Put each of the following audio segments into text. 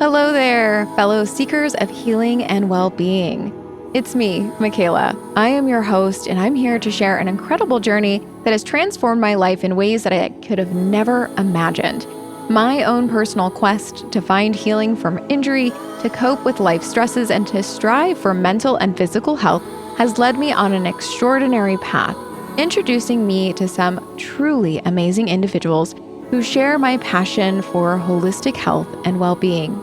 Hello there, fellow seekers of healing and well-being. It's me, Michaela. I am your host, and I'm here to share an incredible journey that has transformed my life in ways that I could have never imagined. My own personal quest to find healing from injury, to cope with life stresses, and to strive for mental and physical health has led me on an extraordinary path, introducing me to some truly amazing individuals who share my passion for holistic health and well-being.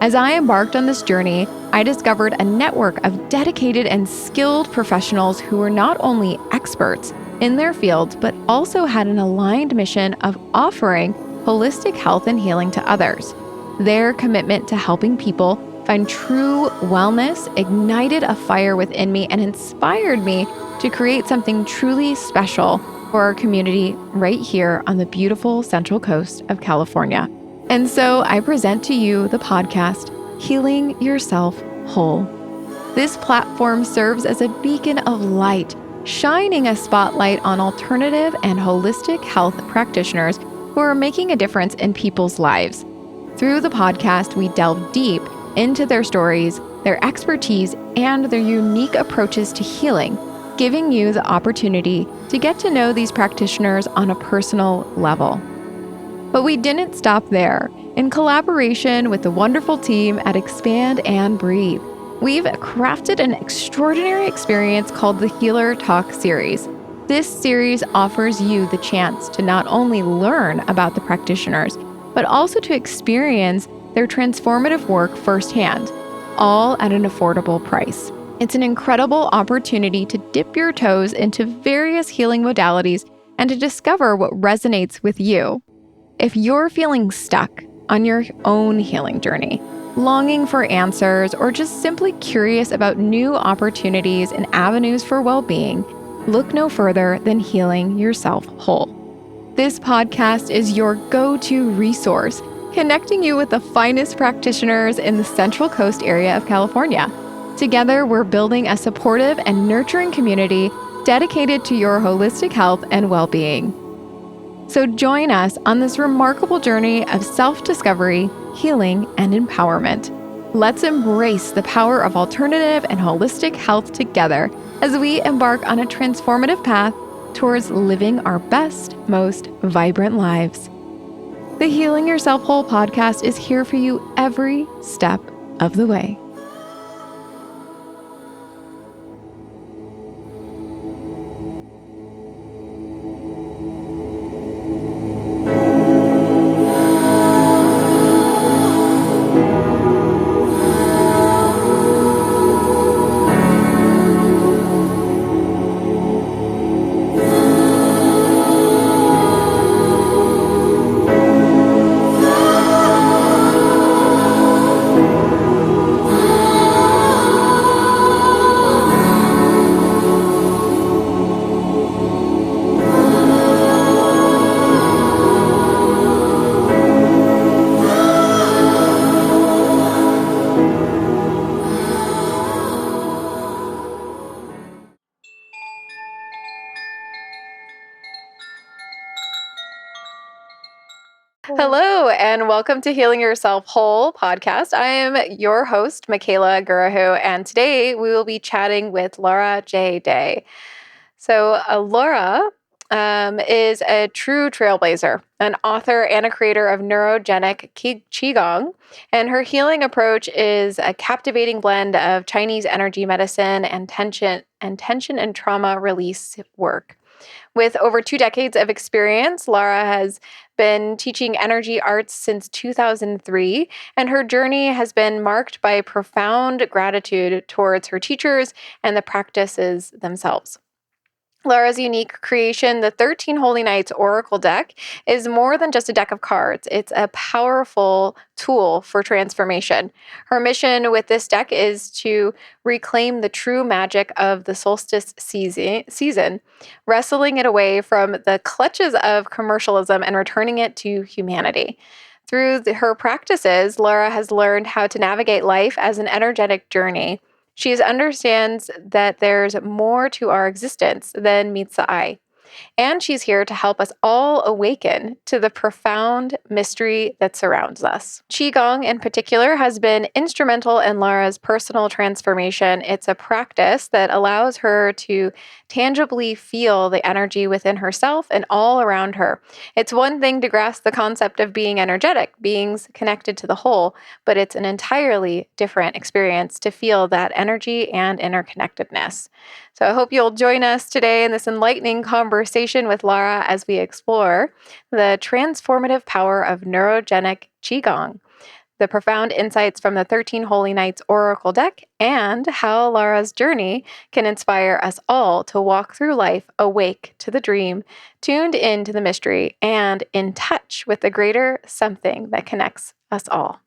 As I embarked on this journey, I discovered a network of dedicated and skilled professionals who were not only experts in their fields, but also had an aligned mission of offering holistic health and healing to others. Their commitment to helping people find true wellness ignited a fire within me and inspired me to create something truly special for our community right here on the beautiful Central Coast of California. And so I present to you the podcast, Healing.Yourself.Whole. This platform serves as a beacon of light, shining a spotlight on alternative and holistic health practitioners who are making a difference in people's lives. Through the podcast, we delve deep into their stories, their expertise, and their unique approaches to healing, giving you the opportunity to get to know these practitioners on a personal level. But we didn't stop there. In collaboration with the wonderful team at EXPAND+BREATHE, we've crafted an extraordinary experience called the Healer Talk series. This series offers you the chance to not only learn about the practitioners, but also to experience their transformative work firsthand, all at an affordable price. It's an incredible opportunity to dip your toes into various healing modalities and to discover what resonates with you. If you're feeling stuck on your own healing journey, longing for answers, or just simply curious about new opportunities and avenues for well-being, look no further than Healing.Yourself.Whole. This podcast is your go-to resource, connecting you with the finest practitioners in the Central Coast area of California. Together, we're building a supportive and nurturing community dedicated to your holistic health and well-being. So join us on this remarkable journey of self-discovery, healing, and empowerment. Let's embrace the power of alternative and holistic health together as we embark on a transformative path towards living our best, most vibrant lives. The Healing Yourself Whole podcast is here for you every step of the way. Hello, and welcome to Healing Yourself Whole podcast. I am your host, Michaela Goorahoo, and today we will be chatting with Lara J. So Lara is a true trailblazer, an author and a creator of Neurogenic Qigong, and her healing approach is a captivating blend of Chinese energy medicine and tension and trauma release work. With over 2 decades of experience, Lara has been teaching energy arts since 2003, and her journey has been marked by profound gratitude towards her teachers and the practices themselves. Lara's unique creation, the 13 Holy Nights Oracle deck, is more than just a deck of cards. It's a powerful tool for transformation. Her mission with this deck is to reclaim the true magic of the solstice season, wrestling it away from the clutches of commercialism and returning it to humanity. Through her practices, Lara has learned how to navigate life as an energetic journey. She understands that there's more to our existence than meets the eye. And she's here to help us all awaken to the profound mystery that surrounds us. Qigong, in particular, has been instrumental in Lara's personal transformation. It's a practice that allows her to tangibly feel the energy within herself and all around her. It's one thing to grasp the concept of being energetic, beings connected to the whole, but it's an entirely different experience to feel that energy and interconnectedness. So I hope you'll join us today in this enlightening conversation with Lara as we explore the transformative power of Neurogenic Qigong, the profound insights from the 13 Holy Nights Oracle deck, and how Lara's journey can inspire us all to walk through life awake to the dream, tuned into the mystery, and in touch with the greater something that connects us all.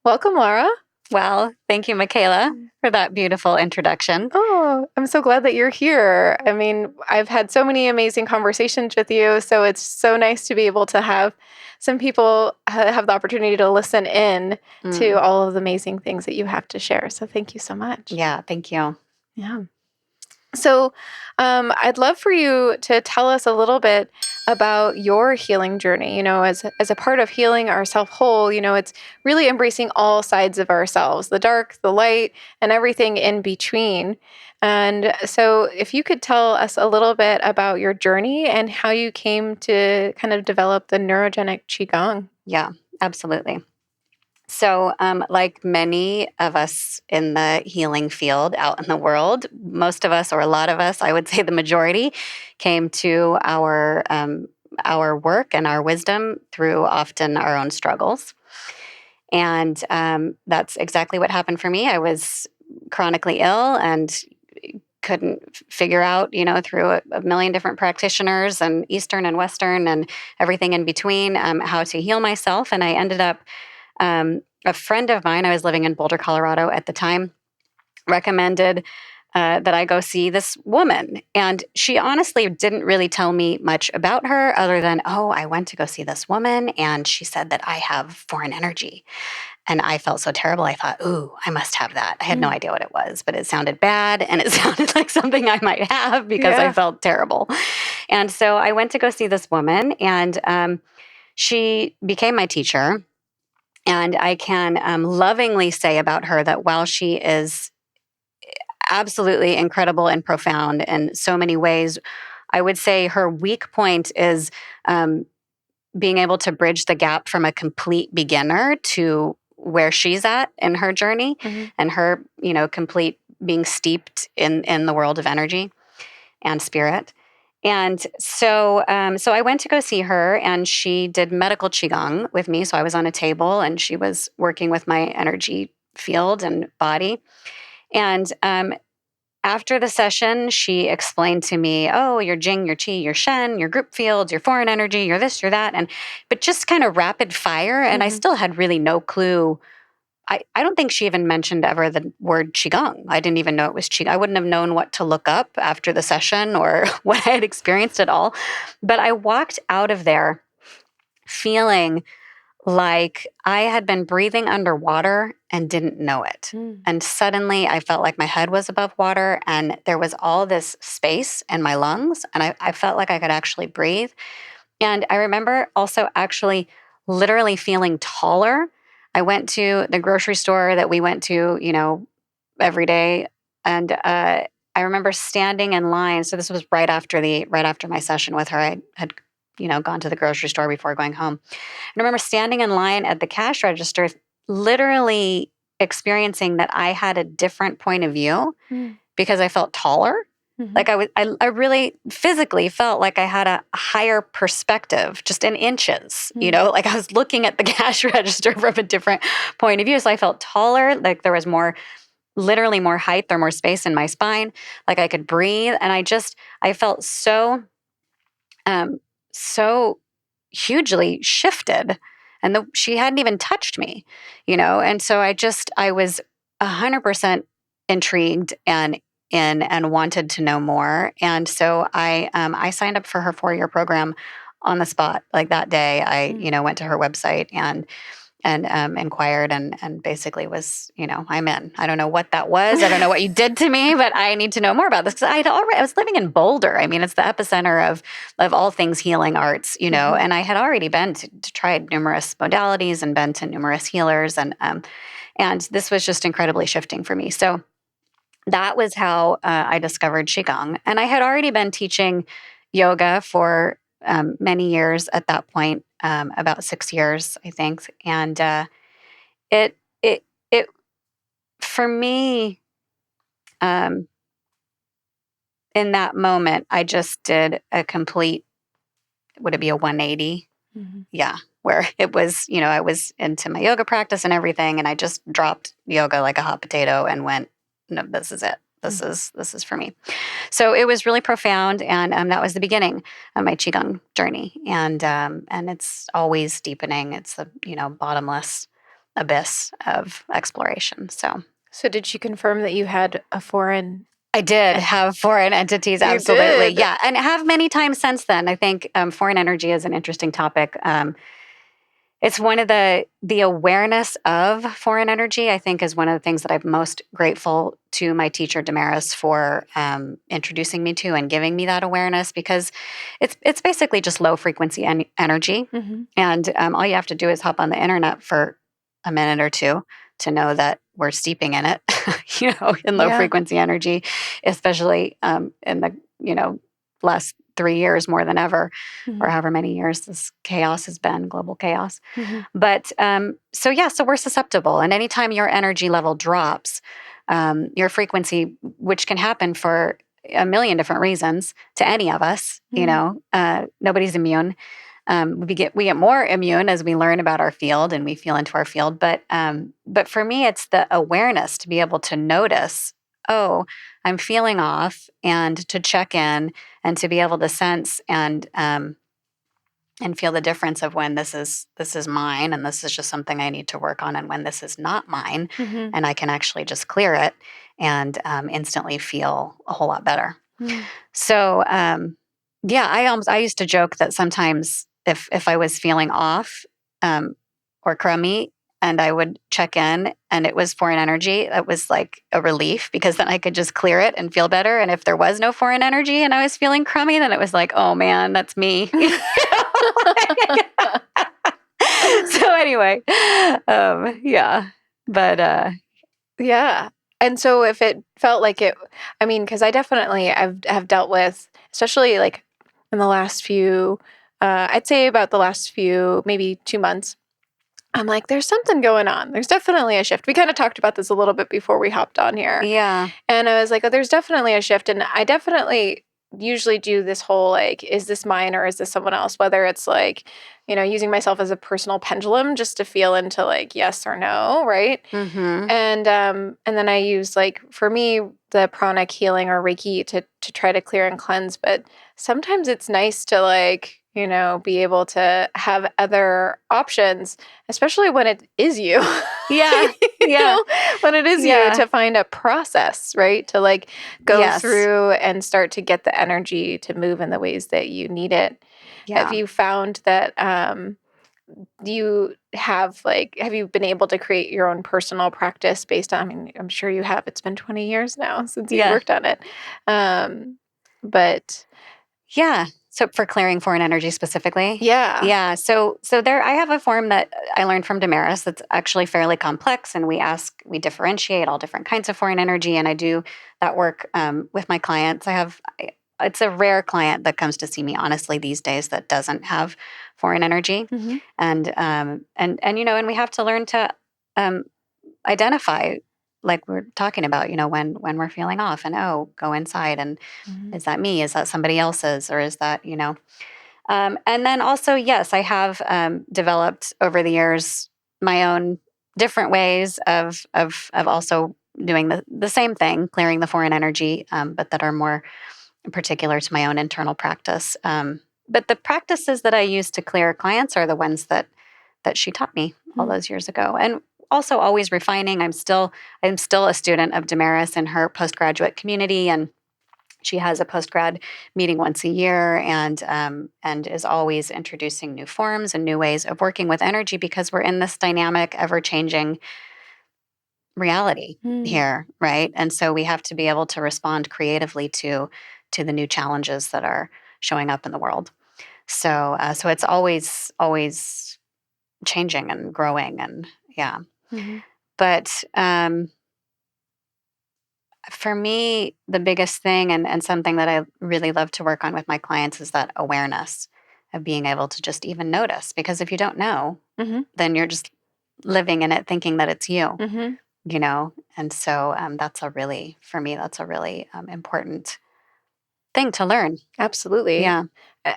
Welcome, Lara. Well, thank you, Michaela, for that beautiful introduction. Oh, I'm so glad that you're here. I mean, I've had so many amazing conversations with you, so it's so nice to be able to have some people have the opportunity to listen in to all of the amazing things that you have to share. So thank you so much. Yeah, thank you. Yeah. So I'd love for you to tell us a little bit about your healing journey. As a part of healing ourself whole, it's really embracing all sides of ourselves, the dark, the light, and everything in between. And so if you could tell us a little bit about your journey and how you came to kind of develop the Neurogenic Qigong. Yeah, absolutely. So, like many of us in the healing field out in the world, most of us, or a lot of us, I would say the majority, came to our work and our wisdom through often our own struggles. And that's exactly what happened for me. I was chronically ill and couldn't figure out, through a million different practitioners and Eastern and Western and everything in between, how to heal myself. And I ended up a friend of mine, I was living in Boulder, Colorado at the time, recommended that I go see this woman. And she honestly didn't really tell me much about her other than, I went to go see this woman and she said that I have foreign energy. And I felt so terrible. I thought, I must have that. I had no idea what it was, but it sounded bad and it sounded like something I might have because I felt terrible. And so I went to go see this woman and she became my teacher. And I can lovingly say about her that while she is absolutely incredible and profound in so many ways, I would say her weak point is being able to bridge the gap from a complete beginner to where she's at in her journey and her, complete being steeped in the world of energy and spirit. And so I went to go see her and she did medical Qigong with me. So I was on a table and she was working with my energy field and body. And after the session, she explained to me, your Jing, your Qi, your Shen, your group fields, your foreign energy, your this, your that. But just kind of rapid fire. And I still had really no clue. I don't think she even mentioned ever the word Qigong. I didn't even know it was Qigong. I wouldn't have known what to look up after the session or what I had experienced at all. But I walked out of there feeling like I had been breathing underwater and didn't know it. And suddenly I felt like my head was above water and there was all this space in my lungs and I felt like I could actually breathe. And I remember also actually literally feeling taller. I went to the grocery store that we went to, every day. And I remember standing in line. So this was right after my session with her. I had, gone to the grocery store before going home. And I remember standing in line at the cash register, literally experiencing that I had a different point of view because I felt taller. Like I really physically felt like I had a higher perspective, just in inches, like I was looking at the cash register from a different point of view. So I felt taller, like there was literally more height or more space in my spine, like I could breathe. And I felt so hugely shifted. And she hadn't even touched me, and so I was 100% intrigued and wanted to know more. And so I signed up for her 4-year program on the spot. Like that day, I went to her website and inquired and basically was, I'm in. I don't know what that was. I don't know what you did to me, but I need to know more about this because I was living in Boulder. I mean, it's the epicenter of all things healing arts, and I had already been to tried numerous modalities and been to numerous healers, and this was just incredibly shifting for me. So that was how I discovered Qigong, and I had already been teaching yoga for many years at that point, about 6 years, I think, and it it it for me, um, in that moment, I just did a complete. Would it be a 180? Mm-hmm. Yeah, where it was, I was into my yoga practice and everything, and I just dropped yoga like a hot potato and went, no, this is it. This is for me. So it was really profound, and that was the beginning of my qigong journey, and it's always deepening. It's the bottomless abyss of exploration. So did she confirm that you had a foreign? I did have foreign entities, absolutely. You did. Yeah, and have many times since then. I think foreign energy is an interesting topic. It's one of the awareness of foreign energy, I think, is one of the things that I'm most grateful to my teacher Damaris for introducing me to and giving me that awareness, because it's basically just low frequency energy, and all you have to do is hop on the internet for a minute or two to know that we're steeping in it, in low frequency energy, especially in the last 3 years more than ever, or however many years this chaos has been, global chaos. But so we're susceptible. And anytime your energy level drops, your frequency, which can happen for a million different reasons to any of us, nobody's immune. We get more immune as we learn about our field and we feel into our field. But for me, it's the awareness to be able to notice, oh, I'm feeling off, and to check in and to be able to sense and feel the difference of when this is mine and this is just something I need to work on, and when this is not mine and I can actually just clear it and instantly feel a whole lot better. So I used to joke that sometimes if I was feeling off or crummy, and I would check in and it was foreign energy, it was like a relief, because then I could just clear it and feel better. And if there was no foreign energy and I was feeling crummy, then it was like, oh man, that's me. So anyway, Yeah. And so if it felt like it, I mean, because I've dealt with, especially like in the last few, I'd say about the last few, maybe 2 months, I'm like, there's something going on. There's definitely a shift. We kind of talked about this a little bit before we hopped on here. Yeah. And I was like, oh, there's definitely a shift. And I definitely usually do this whole, like, is this mine or is this someone else? Whether it's like, using myself as a personal pendulum just to feel into like yes or no, right? And then I use, like, for me, the pranic healing or Reiki to try to clear and cleanse. But sometimes it's nice to, like, be able to have other options, especially when it is you. Yeah. When it is you, to find a process, right? To like go through and start to get the energy to move in the ways that you need it. Yeah. Have you found that have you been able to create your own personal practice based on, I mean, I'm sure you have, it's been 20 years now since you worked on it. But yeah. So for clearing foreign energy specifically? Yeah. Yeah. So there, I have a form that I learned from Damaris that's actually fairly complex, and we differentiate all different kinds of foreign energy, and I do that work with my clients. It's a rare client that comes to see me, honestly, these days that doesn't have foreign energy. And we have to learn to identify, like we're talking about, when we're feeling off, and go inside and is that me? Is that somebody else's? Or is that, and then also, yes, I have developed over the years my own different ways of also doing the same thing, clearing the foreign energy, but that are more particular to my own internal practice. But the practices that I use to clear clients are the ones that she taught me all those years ago. And also always refining. I'm still a student of Damaris and her postgraduate community, and She has a post-grad meeting once a year, and is always introducing new forms and new ways of working with energy, because we're in this dynamic, ever-changing reality here, right? And so we have to be able to respond creatively to the new challenges that are showing up in the world. So it's always changing and growing, and yeah. But for me, the biggest thing, and something that I really love to work on with my clients, is that awareness of being able to just even notice. Because if you don't know, then you're just living in it thinking that it's you, you know? And so for me, that's a really important thing to learn. Absolutely. Yeah.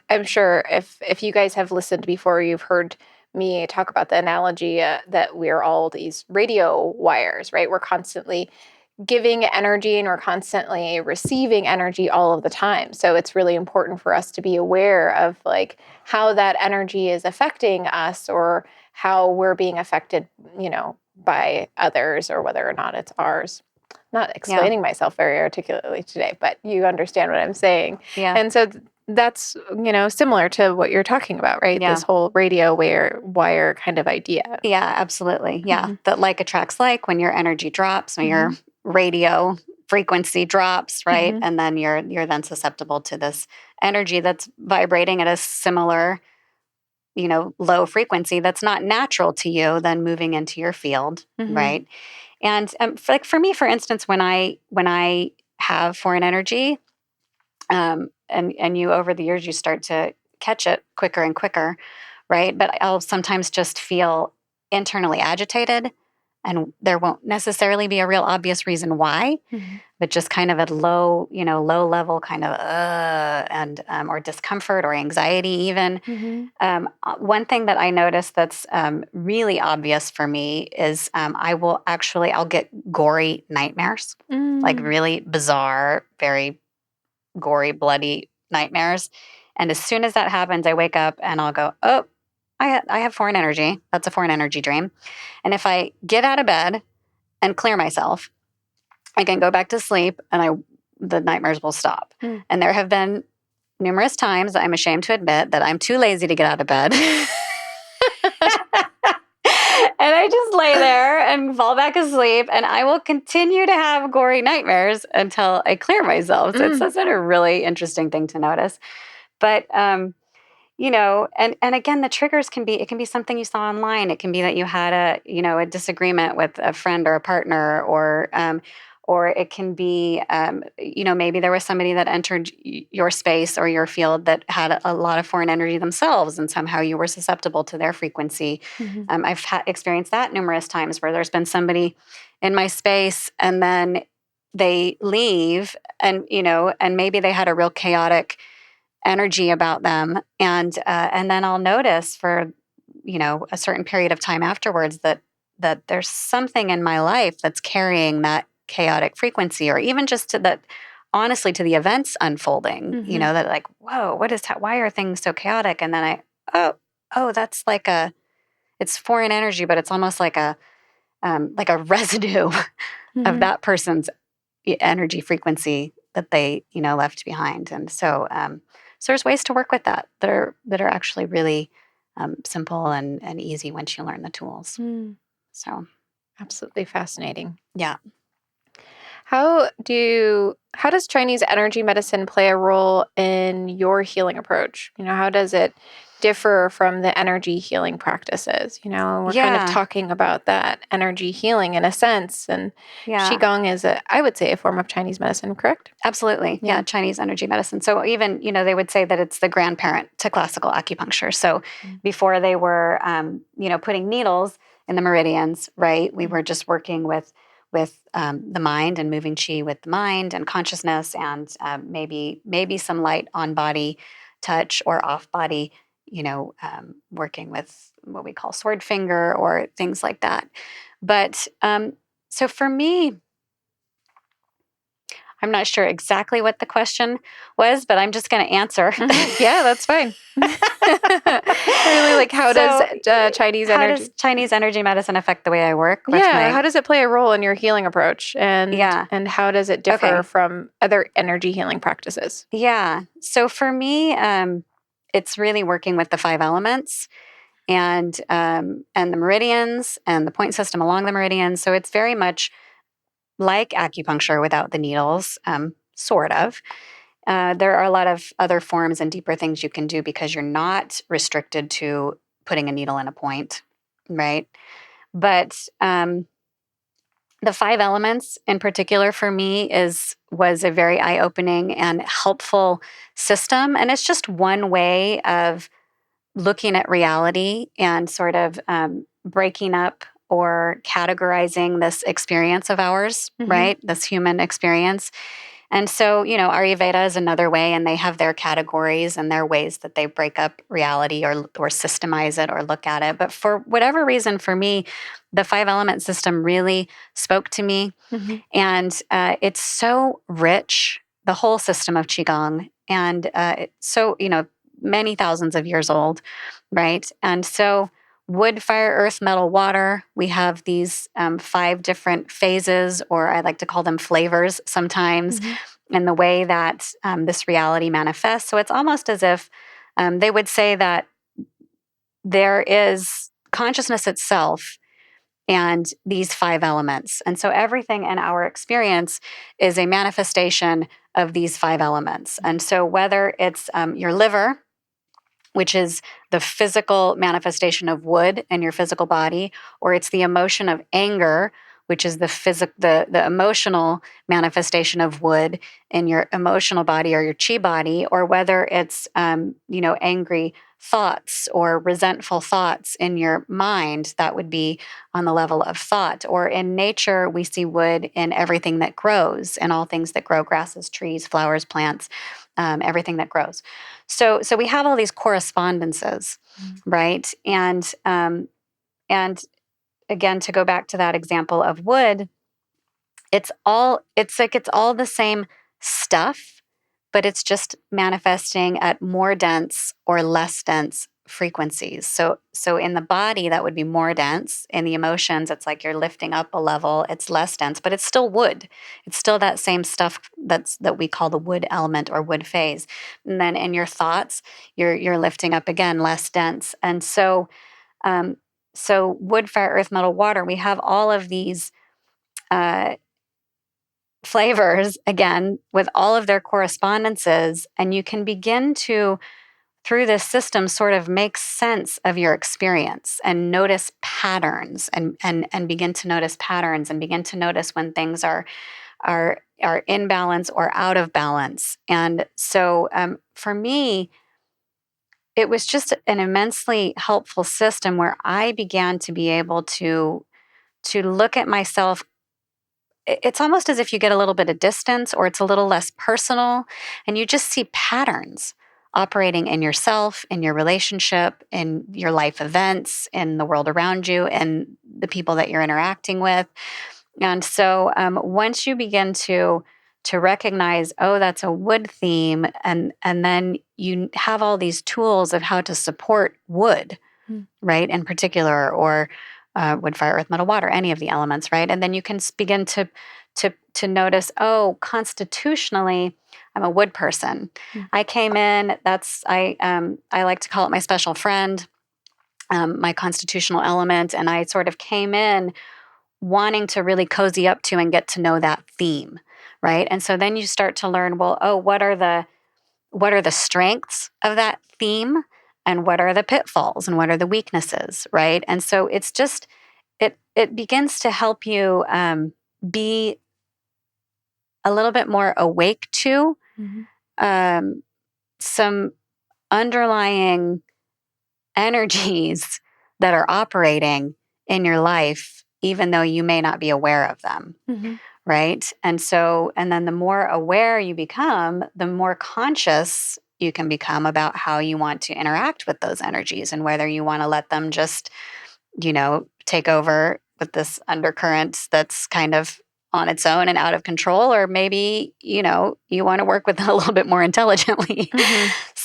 I'm sure if you guys have listened before, you've heard me talk about the analogy that we're all these radio wires, right? We're constantly giving energy and we're constantly receiving energy all of the time. So it's really important for us to be aware of like how that energy is affecting us, or how we're being affected, by others, or whether or not it's ours. Not explaining myself very articulately today, but you understand what I'm saying. Yeah. And so that's, similar to what you're talking about, right? Yeah. This whole radio wire kind of idea. Yeah, absolutely. Yeah. That like attracts like. When your energy drops, when your radio frequency drops, right? And then you're then susceptible to this energy that's vibrating at a similar, low frequency that's not natural to you, then moving into your field, right? And for me, for instance, when I have foreign energy, and you over the years you start to catch it quicker and quicker, right? But I'll sometimes just feel internally agitated, and there won't necessarily be a real obvious reason why, but just kind of a low level kind of and or discomfort or anxiety even. One thing that I notice that's really obvious for me is I'll get gory nightmares, like really bizarre, very gory, bloody nightmares. And as soon as that happens, I wake up and I'll go, oh, I have foreign energy. That's a foreign energy dream. And if I get out of bed and clear myself, I can go back to sleep and the nightmares will stop. And there have been numerous times that I'm ashamed to admit that I'm too lazy to get out of bed. And I just lay there and fall back asleep, and I will continue to have gory nightmares until I clear myself. So it's such a really interesting thing to notice. But, and again, the triggers can be something you saw online. It can be that you had a disagreement with a friend or a partner, or it can be, maybe there was somebody that entered your space or your field that had a lot of foreign energy themselves, and somehow you were susceptible to their frequency. I've experienced that numerous times, where there's been somebody in my space and then they leave, and maybe they had a real chaotic energy about them, and then I'll notice for a certain period of time afterwards that there's something in my life that's carrying that chaotic frequency, or even just to that, honestly, to the events unfolding, that like, whoa, why are things so chaotic? And then oh, that's like it's foreign energy, but it's almost like a residue of that person's energy frequency that they, left behind. And so, so there's ways to work with that are actually really simple and easy once you learn the tools. So, absolutely fascinating. Yeah. How does Chinese energy medicine play a role in your healing approach? How does it differ from the energy healing practices? We're kind of talking about that energy healing in a sense, and Qigong is I would say a form of Chinese medicine, correct? Absolutely. Yeah. Chinese energy medicine. So even, they would say that it's the grandparent to classical acupuncture. So before they were, putting needles in the meridians, right? We were just working with the mind and moving qi with the mind and consciousness, and maybe some light on body touch or off body, working with what we call sword finger or things like that. But so for me, I'm not sure exactly what the question was, but I'm just going to answer. Yeah, that's fine. I really Like, how does Chinese how energy? does Chinese energy medicine affect the way I work? How does it play a role in your healing approach? And how does it differ from other energy healing practices? Yeah. So for me, it's really working with the 5 elements and the meridians and the point system along the meridians. So it's very much like acupuncture without the needles, sort of. There are a lot of other forms and deeper things you can do because you're not restricted to putting a needle in a point, right? But the 5 elements in particular for me was a very eye-opening and helpful system. And it's just one way of looking at reality and sort of breaking up or categorizing this experience of ours, right? This human experience. And so, Ayurveda is another way, and they have their categories and their ways that they break up reality or systemize it or look at it. But for whatever reason, for me, the 5 element system really spoke to me. And it's so rich, the whole system of Qigong. And so, many thousands of years old, right? And so wood, fire, earth, metal, water. We have these 5 different phases, or I like to call them flavors sometimes, in the way that this reality manifests. So it's almost as if they would say that there is consciousness itself and these 5 elements. And so everything in our experience is a manifestation of these 5 elements. And so whether it's your liver, which is the physical manifestation of wood in your physical body, or it's the emotion of anger, which is the emotional manifestation of wood in your emotional body or your chi body, or whether it's angry thoughts or resentful thoughts in your mind, that would be on the level of thought. Or in nature, we see wood in everything that grows, and all things that grow: grasses, trees, flowers, plants, everything that grows. So we have all these correspondences, right? And again, to go back to that example of wood, it's all the same stuff, but it's just manifesting at more dense or less dense frequencies. So in the body, that would be more dense. In the emotions, it's like you're lifting up a level, it's less dense, but it's still wood. It's still that same stuff that we call the wood element or wood phase. And then in your thoughts, you're lifting up again, less dense. And so wood, fire, earth, metal, water, we have all of these flavors, again, with all of their correspondences, and you can begin to, through this system, sort of make sense of your experience and notice patterns and begin to notice patterns and begin to notice when things are in balance or out of balance. And so for me, it was just an immensely helpful system where I began to be able to look at myself. It's almost as if you get a little bit of distance, or it's a little less personal, and you just see patterns operating in yourself, in your relationship, in your life events, in the world around you, and the people that you're interacting with. And so once you begin to recognize, oh, that's a wood theme, and then you have all these tools of how to support wood, right, in particular, or wood, fire, earth, metal, water, any of the elements, right? And then you can begin to notice, oh, constitutionally, I'm a wood person. I came in, I like to call it my special friend, my constitutional element, and I sort of came in wanting to really cozy up to and get to know that theme, right? And so then you start to learn, well, oh, what are the strengths of that theme, and what are the pitfalls, and what are the weaknesses, right? And so it's just, it begins to help you be a little bit more awake to some underlying energies that are operating in your life, even though you may not be aware of them. Right? And then the more aware you become, the more conscious you can become about how you want to interact with those energies, and whether you want to let them just, take over with this undercurrent that's kind of on its own and out of control, or maybe, you want to work with it a little bit more intelligently.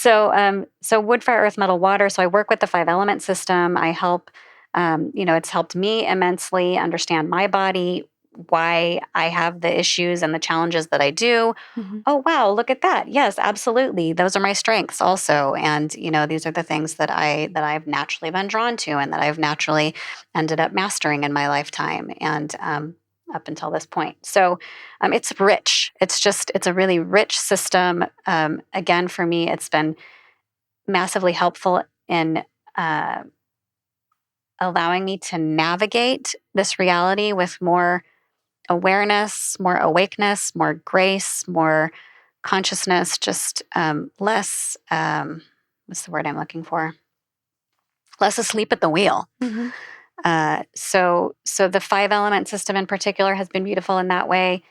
So wood, fire, earth, metal, water. So I work with the 5-element system. I help, it's helped me immensely understand my body, why I have the issues and the challenges that I do. Oh, wow, look at that. Yes, absolutely. Those are my strengths also. And, these are the things that I've naturally been drawn to and that I've naturally ended up mastering in my lifetime. And, up until this point. So it's rich. It's a really rich system. Again, for me, it's been massively helpful in allowing me to navigate this reality with more awareness, more awakeness, more grace, more consciousness, just less, what's the word I'm looking for? Less asleep at the wheel. So the 5-element system in particular has been beautiful in that way.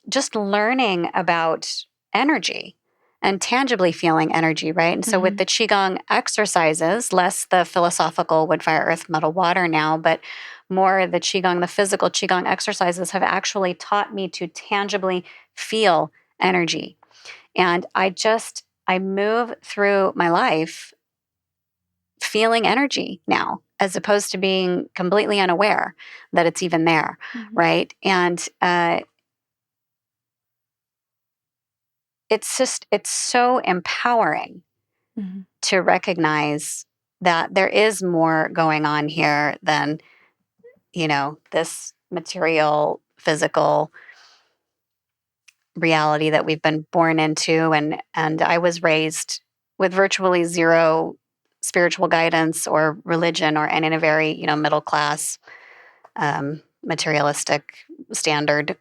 Just learning about energy and tangibly feeling energy, right? And so with the Qigong exercises, less the philosophical wood, fire, earth, metal, water now, but more the Qigong, the physical Qigong exercises have actually taught me to tangibly feel energy. And I move through my life feeling energy now, as opposed to being completely unaware that it's even there, right? And it's so empowering to recognize that there is more going on here than, this material, physical reality that we've been born into. And I was raised with virtually zero spiritual guidance or religion, or and in a very, middle class, materialistic, standard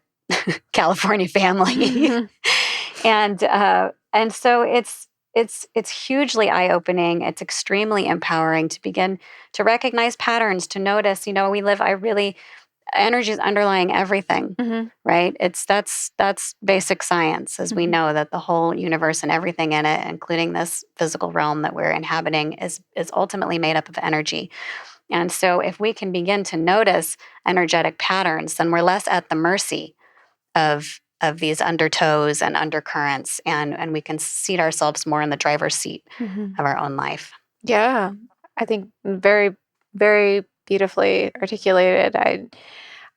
California family. And so it's hugely eye-opening. It's extremely empowering to begin to recognize patterns, to notice, energy is underlying everything, right? That's basic science, as we know that the whole universe and everything in it, including this physical realm that we're inhabiting, is ultimately made up of energy. And so if we can begin to notice energetic patterns, then we're less at the mercy of these undertows and undercurrents, and we can seat ourselves more in the driver's seat of our own life. Yeah, I think very, very beautifully articulated.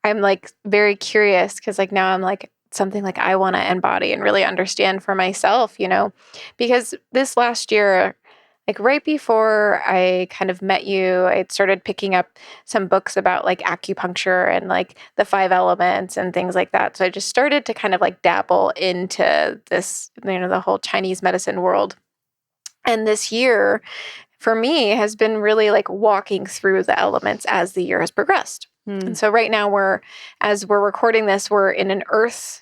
I'm like very curious because like now I'm like something like I want to embody and really understand for myself, because this last year, like right before I kind of met you, I started picking up some books about like acupuncture and like the 5 elements and things like that. So I just started to kind of like dabble into this, the whole Chinese medicine world. And this year for me has been really like walking through the elements as the year has progressed. And so right now as we're recording this, we're in earth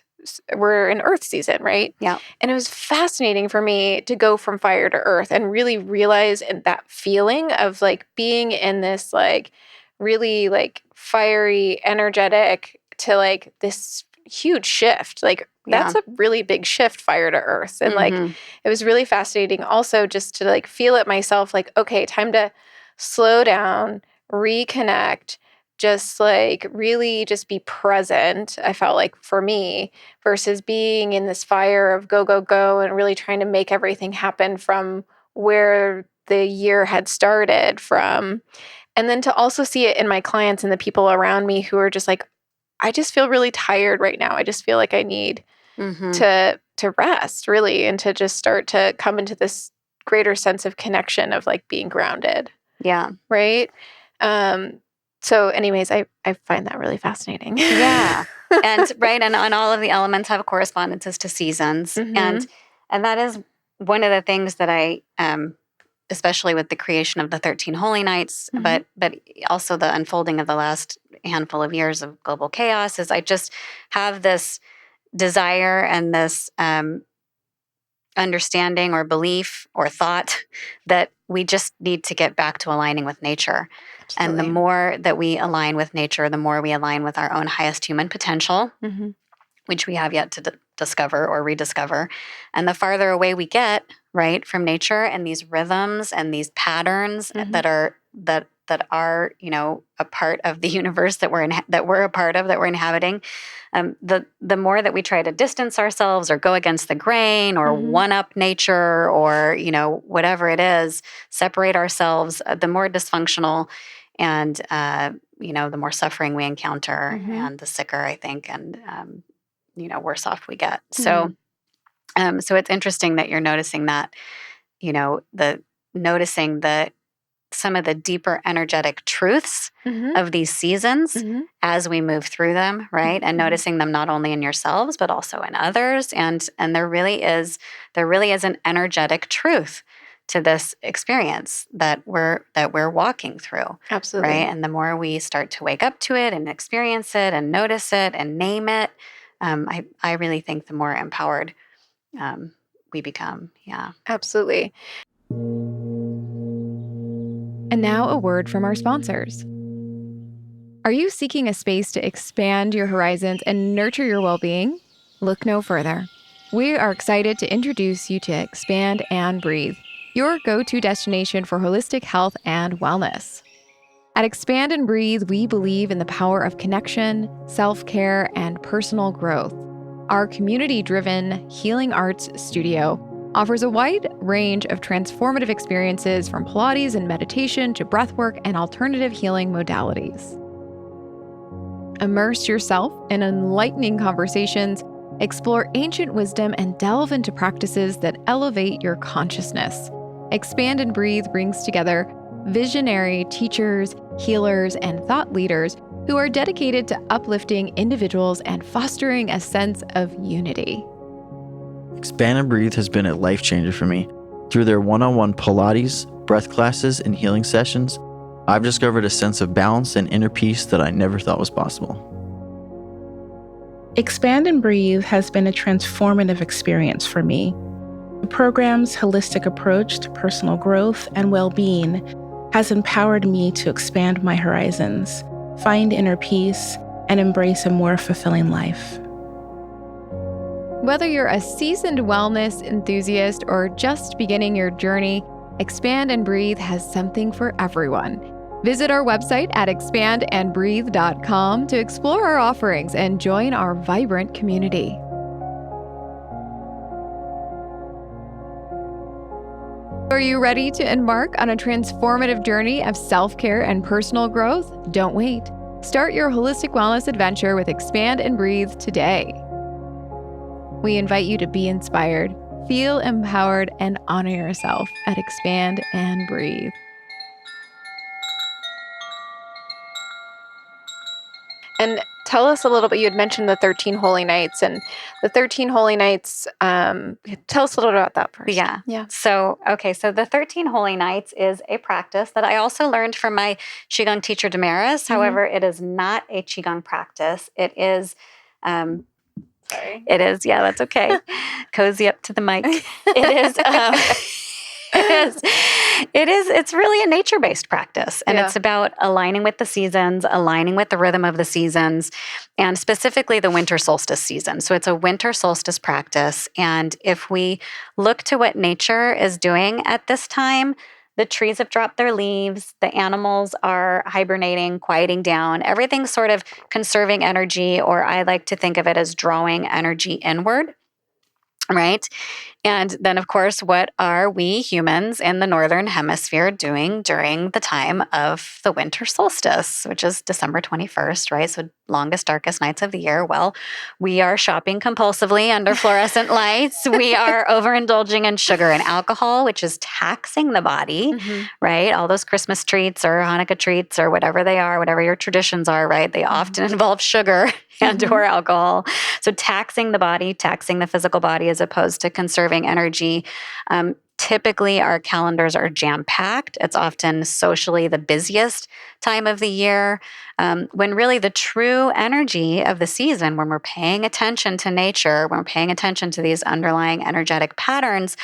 season, right? Yeah. And it was fascinating for me to go from fire to earth and really realize that feeling of like being in this like really like fiery, energetic to like this huge shift. Like that's a really big shift, fire to earth. And like it was really fascinating also just to like feel it myself, like, okay, time to slow down, reconnect, just like really just be present. I felt like for me, versus being in this fire of go, go, go and really trying to make everything happen from where the year had started from. And then to also see it in my clients and the people around me who are just like, I just feel really tired right now. I just feel like I need to rest, really, and to just start to come into this greater sense of connection of like being grounded. Yeah. Right. So anyways, I find that really fascinating. Yeah. And right. And all of the elements have correspondences to seasons. And that is one of the things that I, especially with the creation of the 13 Holy Nights, but also the unfolding of the last handful of years of global chaos, is I just have this desire and this understanding or belief or thought that we just need to get back to aligning with nature. Absolutely. And the more that we align with nature, the more we align with our own highest human potential, which we have yet to discover or rediscover. And the farther away we get, right, from nature and these rhythms and these patterns that that are, a part of the universe that we're a part of, that we're inhabiting, the more that we try to distance ourselves or go against the grain or one up nature or, whatever it is, separate ourselves, the more dysfunctional and, the more suffering we encounter and the sicker, I think, and, worse off we get. So it's interesting that you're noticing that, noticing some of the deeper energetic truths of these seasons as we move through them, right? And noticing them not only in yourselves, but also in others. And there really is an energetic truth to this experience that we're walking through. Absolutely. Right. And the more we start to wake up to it and experience it and notice it and name it, I really think the more empowered we become. Yeah. Absolutely. And now a word from our sponsors. Are you seeking a space to expand your horizons and nurture your well-being? Look no further. We are excited to introduce you to Expand and Breathe, your go-to destination for holistic health and wellness. At Expand and Breathe, we believe in the power of connection, self-care, and personal growth. Our community-driven healing arts studio offers a wide range of transformative experiences from Pilates and meditation to breathwork and alternative healing modalities. Immerse yourself in enlightening conversations, explore ancient wisdom, and delve into practices that elevate your consciousness. Expand and Breathe brings together visionary teachers, healers, and thought leaders who are dedicated to uplifting individuals and fostering a sense of unity. Expand and Breathe has been a life changer for me. Through their one-on-one Pilates, breath classes, and healing sessions, I've discovered a sense of balance and inner peace that I never thought was possible. Expand and Breathe has been a transformative experience for me. The program's holistic approach to personal growth and well-being has empowered me to expand my horizons, find inner peace, and embrace a more fulfilling life. Whether you're a seasoned wellness enthusiast or just beginning your journey, Expand and Breathe has something for everyone. Visit our website at expandandbreathe.com to explore our offerings and join our vibrant community. Are you ready to embark on a transformative journey of self-care and personal growth? Don't wait. Start your holistic wellness adventure with Expand and Breathe today. We invite you to be inspired, feel empowered, and honor yourself at Expand and Breathe. And tell us a little bit, you had mentioned the 13 Holy Nights, and the 13 Holy Nights, tell us a little bit about that first. Yeah. So the 13 Holy Nights is a practice that I also learned from my Qigong teacher, Damaris. However, it is not a Qigong practice. It is... Sorry. It is, yeah, that's okay. Cozy up to the mic. It's really a nature-based practice. And it's about aligning with the seasons, aligning with the rhythm of the seasons, and specifically the winter solstice season. So it's a winter solstice practice. And if we look to what nature is doing at this time, the trees have dropped their leaves, the animals are hibernating, quieting down, everything's sort of conserving energy, or I like to think of it as drawing energy inward, right? And then, of course, what are we humans in the Northern Hemisphere doing during the time of the winter solstice, which is December 21st, right? So longest, darkest nights of the year. Well, we are shopping compulsively under fluorescent lights. We are overindulging in sugar and alcohol, which is taxing the body, right? All those Christmas treats or Hanukkah treats or whatever they are, whatever your traditions are, right? They often involve sugar and or alcohol. So taxing the body, taxing the physical body as opposed to conserving energy. Typically, our calendars are jam-packed. It's often socially the busiest time of the year, when really the true energy of the season, when we're paying attention to nature, when we're paying attention to these underlying energetic patterns,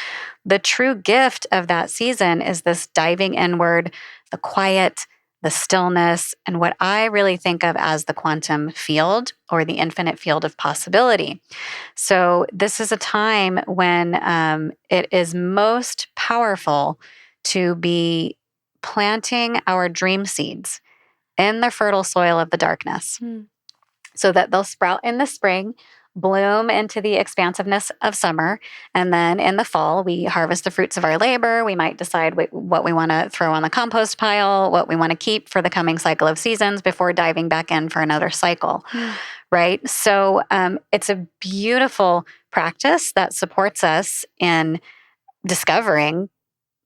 the true gift of that season is this diving inward, the quiet, the stillness, and what I really think of as the quantum field or the infinite field of possibility. So this is a time when it is most powerful to be planting our dream seeds in the fertile soil of the darkness so that they'll sprout in the spring, bloom into the expansiveness of summer, and then in the fall, we harvest the fruits of our labor. We might decide what we want to throw on the compost pile, what we want to keep for the coming cycle of seasons before diving back in for another cycle, right? So it's a beautiful practice that supports us in discovering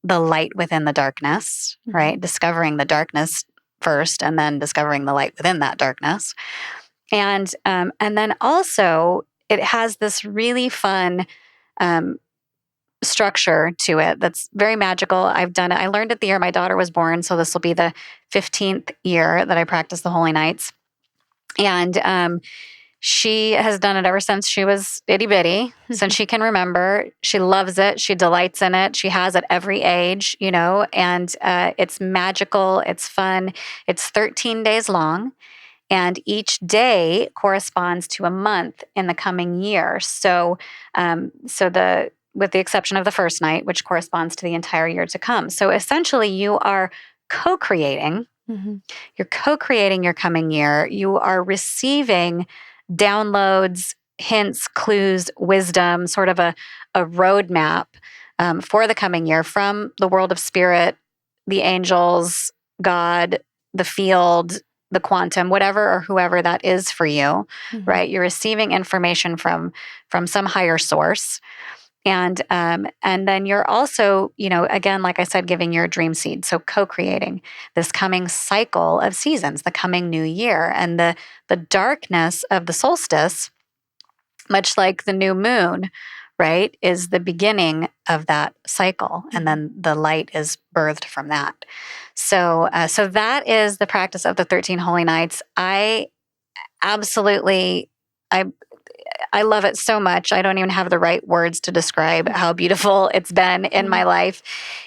the light within the darkness, right? Discovering the darkness first, and then discovering the light within that darkness. And then also it has this really fun structure to it that's very magical. I've done it. I learned it the year my daughter was born, so this will be the 15th year that I practice the Holy Nights. And she has done it ever since she was itty bitty, since she can remember. She loves it. She delights in it. She has at every age, and it's magical. It's fun. It's 13 days long. And each day corresponds to a month in the coming year. So, with the exception of the first night, which corresponds to the entire year to come. So essentially, you are co-creating. You're co-creating your coming year. You are receiving downloads, hints, clues, wisdom, sort of a roadmap for the coming year from the world of spirit, the angels, God, the field, the quantum, whatever or whoever that is for you, right? You're receiving information from some higher source. And then you're also, again, like I said, giving your dream seed. So co-creating this coming cycle of seasons, the coming new year. And the darkness of the solstice, much like the new moon, right, is the beginning of that cycle. And then the light is birthed from that. So that is the practice of the 13 Holy Nights. I love it so much. I don't even have the right words to describe how beautiful it's been in my life.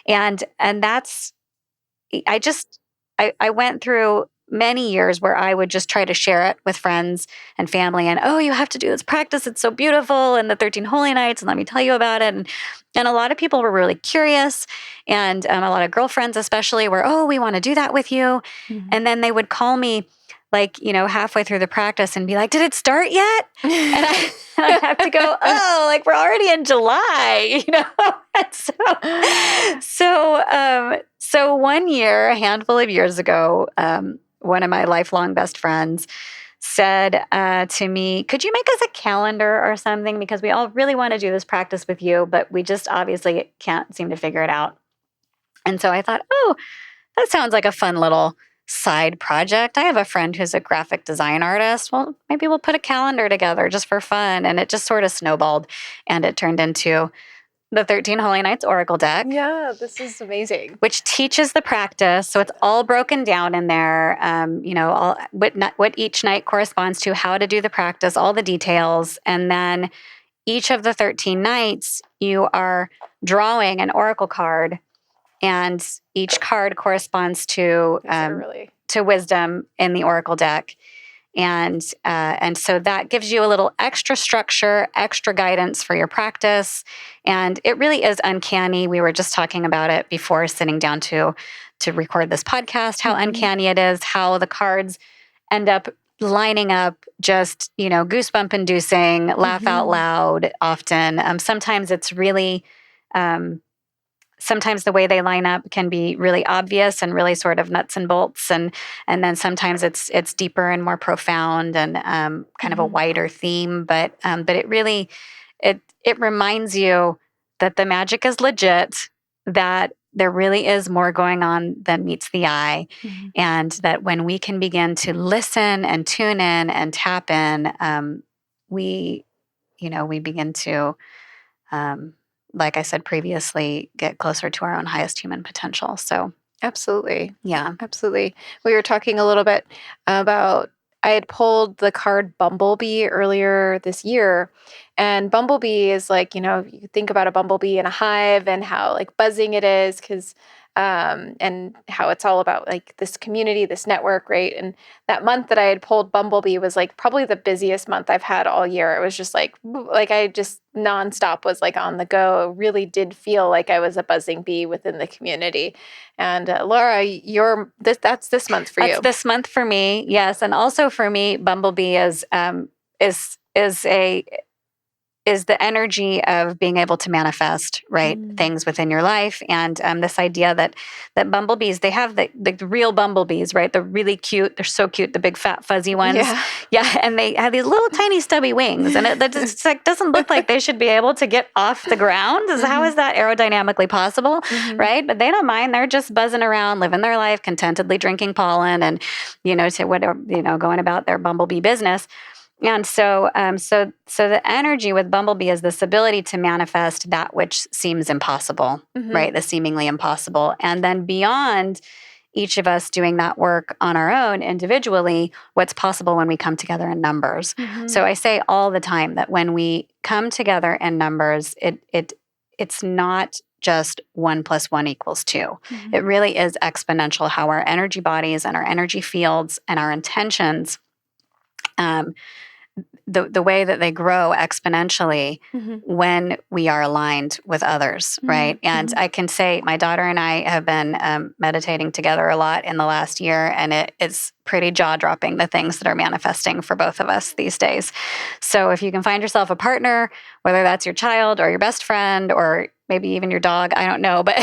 And that's, I went through many years where I would just try to share it with friends and family and, oh, you have to do this practice. It's so beautiful. And the 13 Holy Nights. And let me tell you about it. And a lot of people were really curious. And a lot of girlfriends especially were, oh, we want to do that with you. And then they would call me halfway through the practice and be like, did it start yet? And I have to go, oh, we're already in July, So one year, a handful of years ago, one of my lifelong best friends said to me, could you make us a calendar or something? Because we all really want to do this practice with you, but we just obviously can't seem to figure it out. And so I thought, oh, that sounds like a fun little side project. I have a friend who's a graphic design artist. Well, maybe we'll put a calendar together just for fun. And it just sort of snowballed and it turned into the 13 Holy Nights Oracle deck. Yeah, this is amazing. Which teaches the practice. So it's all broken down in there, what each night corresponds to, how to do the practice, all the details. And then each of the 13 nights, you are drawing an Oracle card. And each card corresponds to wisdom in the Oracle deck. And so that gives you a little extra structure, extra guidance for your practice. And it really is uncanny. We were just talking about it before sitting down to record this podcast, how uncanny it is, how the cards end up lining up, just, goosebump inducing, laugh out loud often. Sometimes it's really... Sometimes the way they line up can be really obvious and really sort of nuts and bolts, and then sometimes it's deeper and more profound and kind of a wider theme. But it really it reminds you that the magic is legit, that there really is more going on than meets the eye, and that when we can begin to listen and tune in and tap in, we begin to. Like I said previously, get closer to our own highest human potential. So absolutely. Yeah. Absolutely. We were talking a little bit about, I had pulled the card Bumblebee earlier this year, And bumblebee is like, you think about a bumblebee in a hive and how like buzzing it is and how it's all about like this community, this network, right? And that month that I had pulled bumblebee was like probably the busiest month I've had all year. It was just like I just nonstop was like on the go. It really did feel like I was a buzzing bee within the community. And Lara, that's this month for you. That's this month for me, yes. And also for me, bumblebee is the energy of being able to manifest, right, things within your life. And this idea that bumblebees, they have the real bumblebees, right? They're really cute. They're so cute, the big fat fuzzy ones. Yeah. And they have these little tiny stubby wings. And it just like doesn't look like they should be able to get off the ground. How is that aerodynamically possible, right? But they don't mind. They're just buzzing around, living their life, contentedly drinking pollen and, going about their bumblebee business. And so the energy with bumblebee is this ability to manifest that which seems impossible, right? The seemingly impossible. And then beyond each of us doing that work on our own individually, what's possible when we come together in numbers. So I say all the time that when we come together in numbers, it's not just 1 + 1 = 2. It really is exponential how our energy bodies and our energy fields and our intentions, the way that they grow exponentially when we are aligned with others, right? And I can say my daughter and I have been meditating together a lot in the last year, and it's pretty jaw-dropping, the things that are manifesting for both of us these days. So if you can find yourself a partner, whether that's your child or your best friend or maybe even your dog, I don't know, but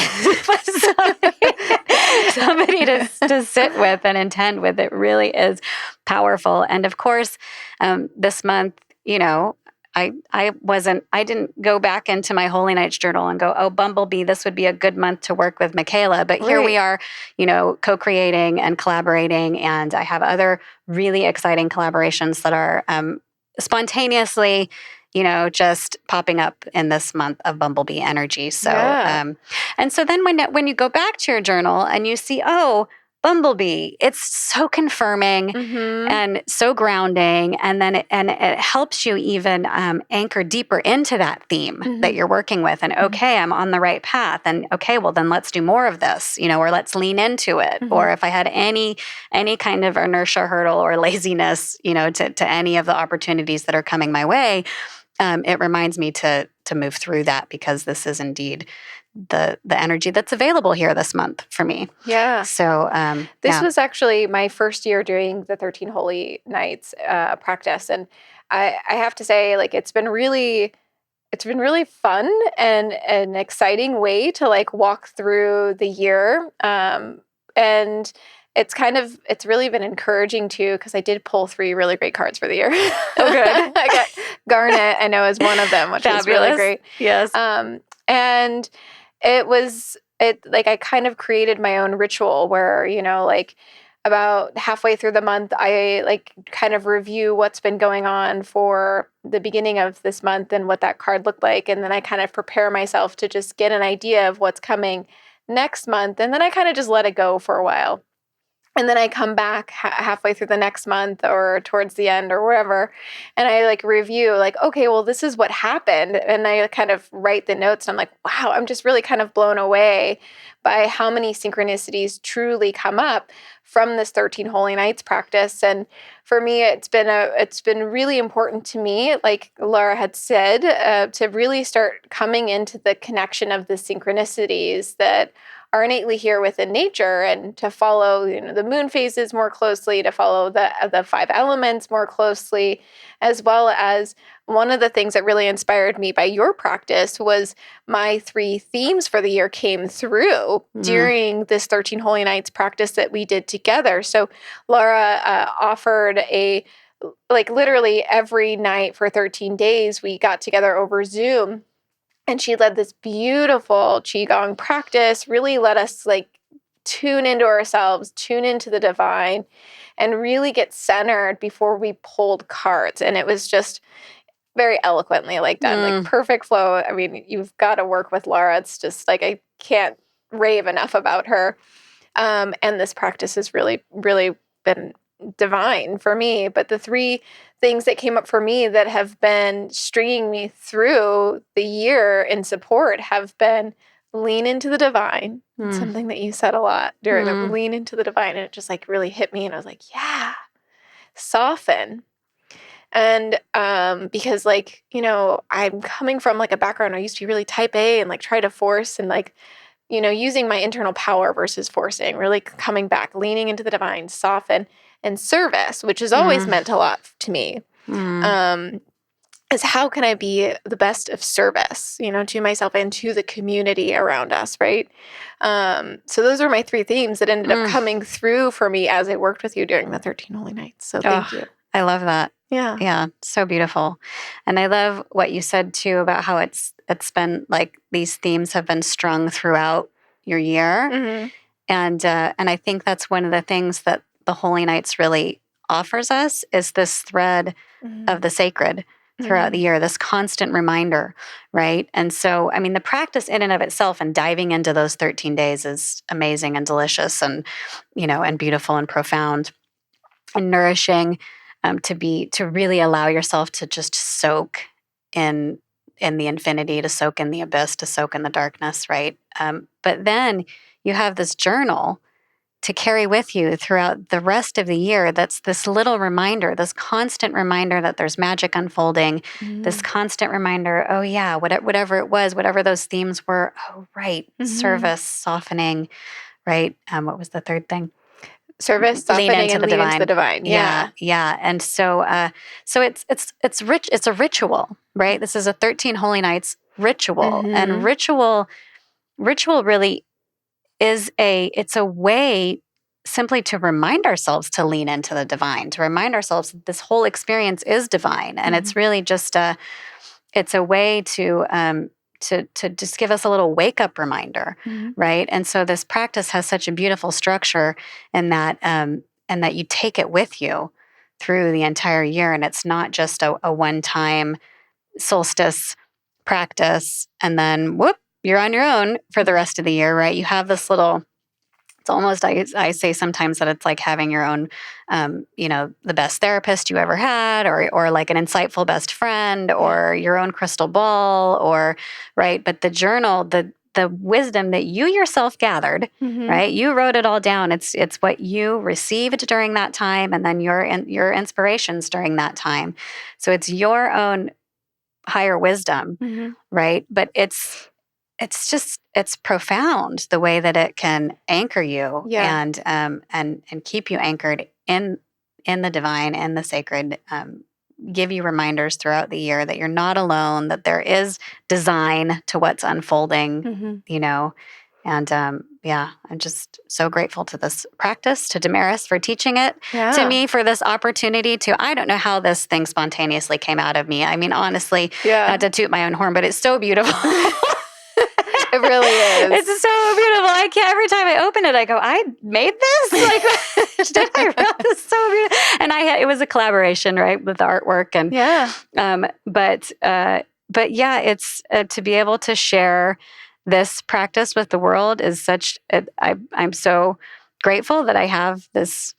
somebody to sit with and intend with, it really is powerful. And of course, this month, I didn't go back into my Holy Nights journal and go, oh, bumblebee, this would be a good month to work with Michaela. But here we are, co-creating and collaborating. And I have other really exciting collaborations that are spontaneously, just popping up in this month of bumblebee energy. So, and so then when you go back to your journal and you see, oh, bumblebee, it's so confirming and so grounding. And then it helps you even anchor deeper into that theme that you're working with. And okay, I'm on the right path. And okay, well then let's do more of this, or let's lean into it. Or if I had any kind of inertia hurdle or laziness, to any of the opportunities that are coming my way, it reminds me to move through that, because this is indeed the energy that's available here this month for me. Yeah. So this was actually my first year doing the 13 Holy Nights practice, and I have to say, like, it's been really fun and an exciting way to like walk through the year, and it's really been encouraging too, because I did pull 3 really great cards for the year. Oh, good. I got Garnet, I know, is one of them, which is really great. Yes. And I kind of created my own ritual where, like about halfway through the month, I like kind of review what's been going on for the beginning of this month and what that card looked like. And then I kind of prepare myself to just get an idea of what's coming next month. And then I kind of just let it go for a while. And then I come back halfway through the next month or towards the end or wherever, and I like review like, okay, well, this is what happened. And I kind of write the notes, and I'm like, wow, I'm just really kind of blown away by how many synchronicities truly come up from this 13 Holy Nights practice. And for me, it's been really important to me, like Lara had said, to really start coming into the connection of the synchronicities that are innately here within nature, and to follow, the moon phases more closely, to follow the 5 elements more closely, as well as one of the things that really inspired me by your practice was my 3 themes for the year came through during this 13 Holy Nights practice that we did together. So Lara offered literally every night for 13 days, we got together over Zoom. And she led this beautiful Qigong practice, really let us like tune into ourselves, tune into the divine, and really get centered before we pulled cards. And it was just very eloquently done, like perfect flow. I mean, you've got to work with Lara. It's just like, I can't rave enough about her. And this practice has really, really been divine for me. But the 3 things that came up for me that have been stringing me through the year in support have been lean into the divine. It's something that you said a lot during the lean into the divine. And it just like really hit me. And I was like, yeah, soften. And because like, I'm coming from like a background, I used to be really type A and like try to force and like, using my internal power versus forcing, really coming back, leaning into the divine, soften, and service, which has always meant a lot to me, is how can I be the best of service, to myself and to the community around us, right? So those are my 3 themes that ended up coming through for me as I worked with you during the 13 Holy Nights. So thank you. I love that. Yeah. Yeah. So beautiful. And I love what you said too about how it's been like these themes have been strung throughout your year. And I think that's one of the things that the Holy Nights really offers us is this thread of the sacred throughout the year, this constant reminder, right? And so, I mean, the practice in and of itself and diving into those 13 days is amazing and delicious and, and beautiful and profound and nourishing. To really allow yourself to just soak in the infinity, to soak in the abyss, to soak in the darkness, right? But then you have this journal to carry with you throughout the rest of the year. That's this little reminder, this constant reminder that there's magic unfolding, this constant reminder, oh yeah, whatever it was, whatever those themes were, oh right, service, softening, right? What was the third thing? Service, softening, and lean into the divine. Yeah. And so it's rich. It's a ritual, right? This is a 13 Holy Nights ritual, and ritual really is it's a way simply to remind ourselves to lean into the divine, to remind ourselves that this whole experience is divine, and it's really just it's a way to just give us a little wake-up reminder, right? And so this practice has such a beautiful structure in that, and that you take it with you through the entire year, and it's not just a one-time solstice practice, and then whoop, you're on your own for the rest of the year, right? You have this little... It's almost, I say sometimes that it's like having your own, the best therapist you ever had, or like an insightful best friend, or your own crystal ball, or, right? But the journal, the wisdom that you yourself gathered, right? You wrote it all down. It's what you received during that time, and then your inspirations during that time. So it's your own higher wisdom, right? But it's profound the way that it can anchor you and keep you anchored in the divine and the sacred, give you reminders throughout the year that you're not alone, that there is design to what's unfolding, and I'm just so grateful to this practice, to Damaris for teaching it, to me for this opportunity I don't know how this thing spontaneously came out of me. I mean, honestly, not to toot my own horn, but it's so beautiful. It really is. It's so beautiful. Every time I open it, I go, I made this? Like, did I write this? So beautiful. And it was a collaboration, right, with the artwork. And but yeah, it's to be able to share this practice with the world is such. I'm so grateful that I have this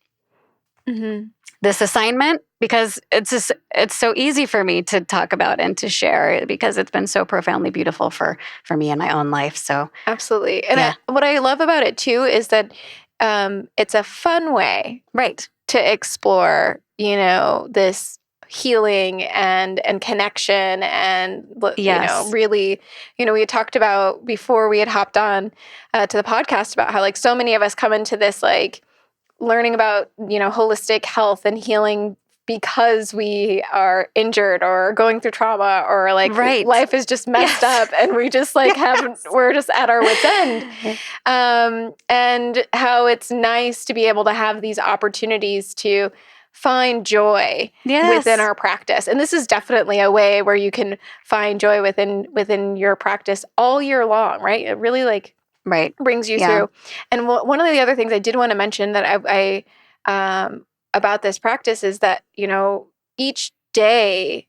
this assignment, because it's so easy for me to talk about and to share, because it's been so profoundly beautiful for me in my own life. So absolutely. And what I love about it too is that it's a fun way, right, to explore, this healing and connection and, really, we had talked about before we had hopped on to the podcast about how like so many of us come into this like learning about, holistic health and healing because we are injured or going through trauma, or like life is just messed up and we just like we're just at our wit's end. And how it's nice to be able to have these opportunities to find joy within our practice. And this is definitely a way where you can find joy within your practice all year long, right? It really like brings you through. And one of the other things I did want to mention that I about this practice is that, each day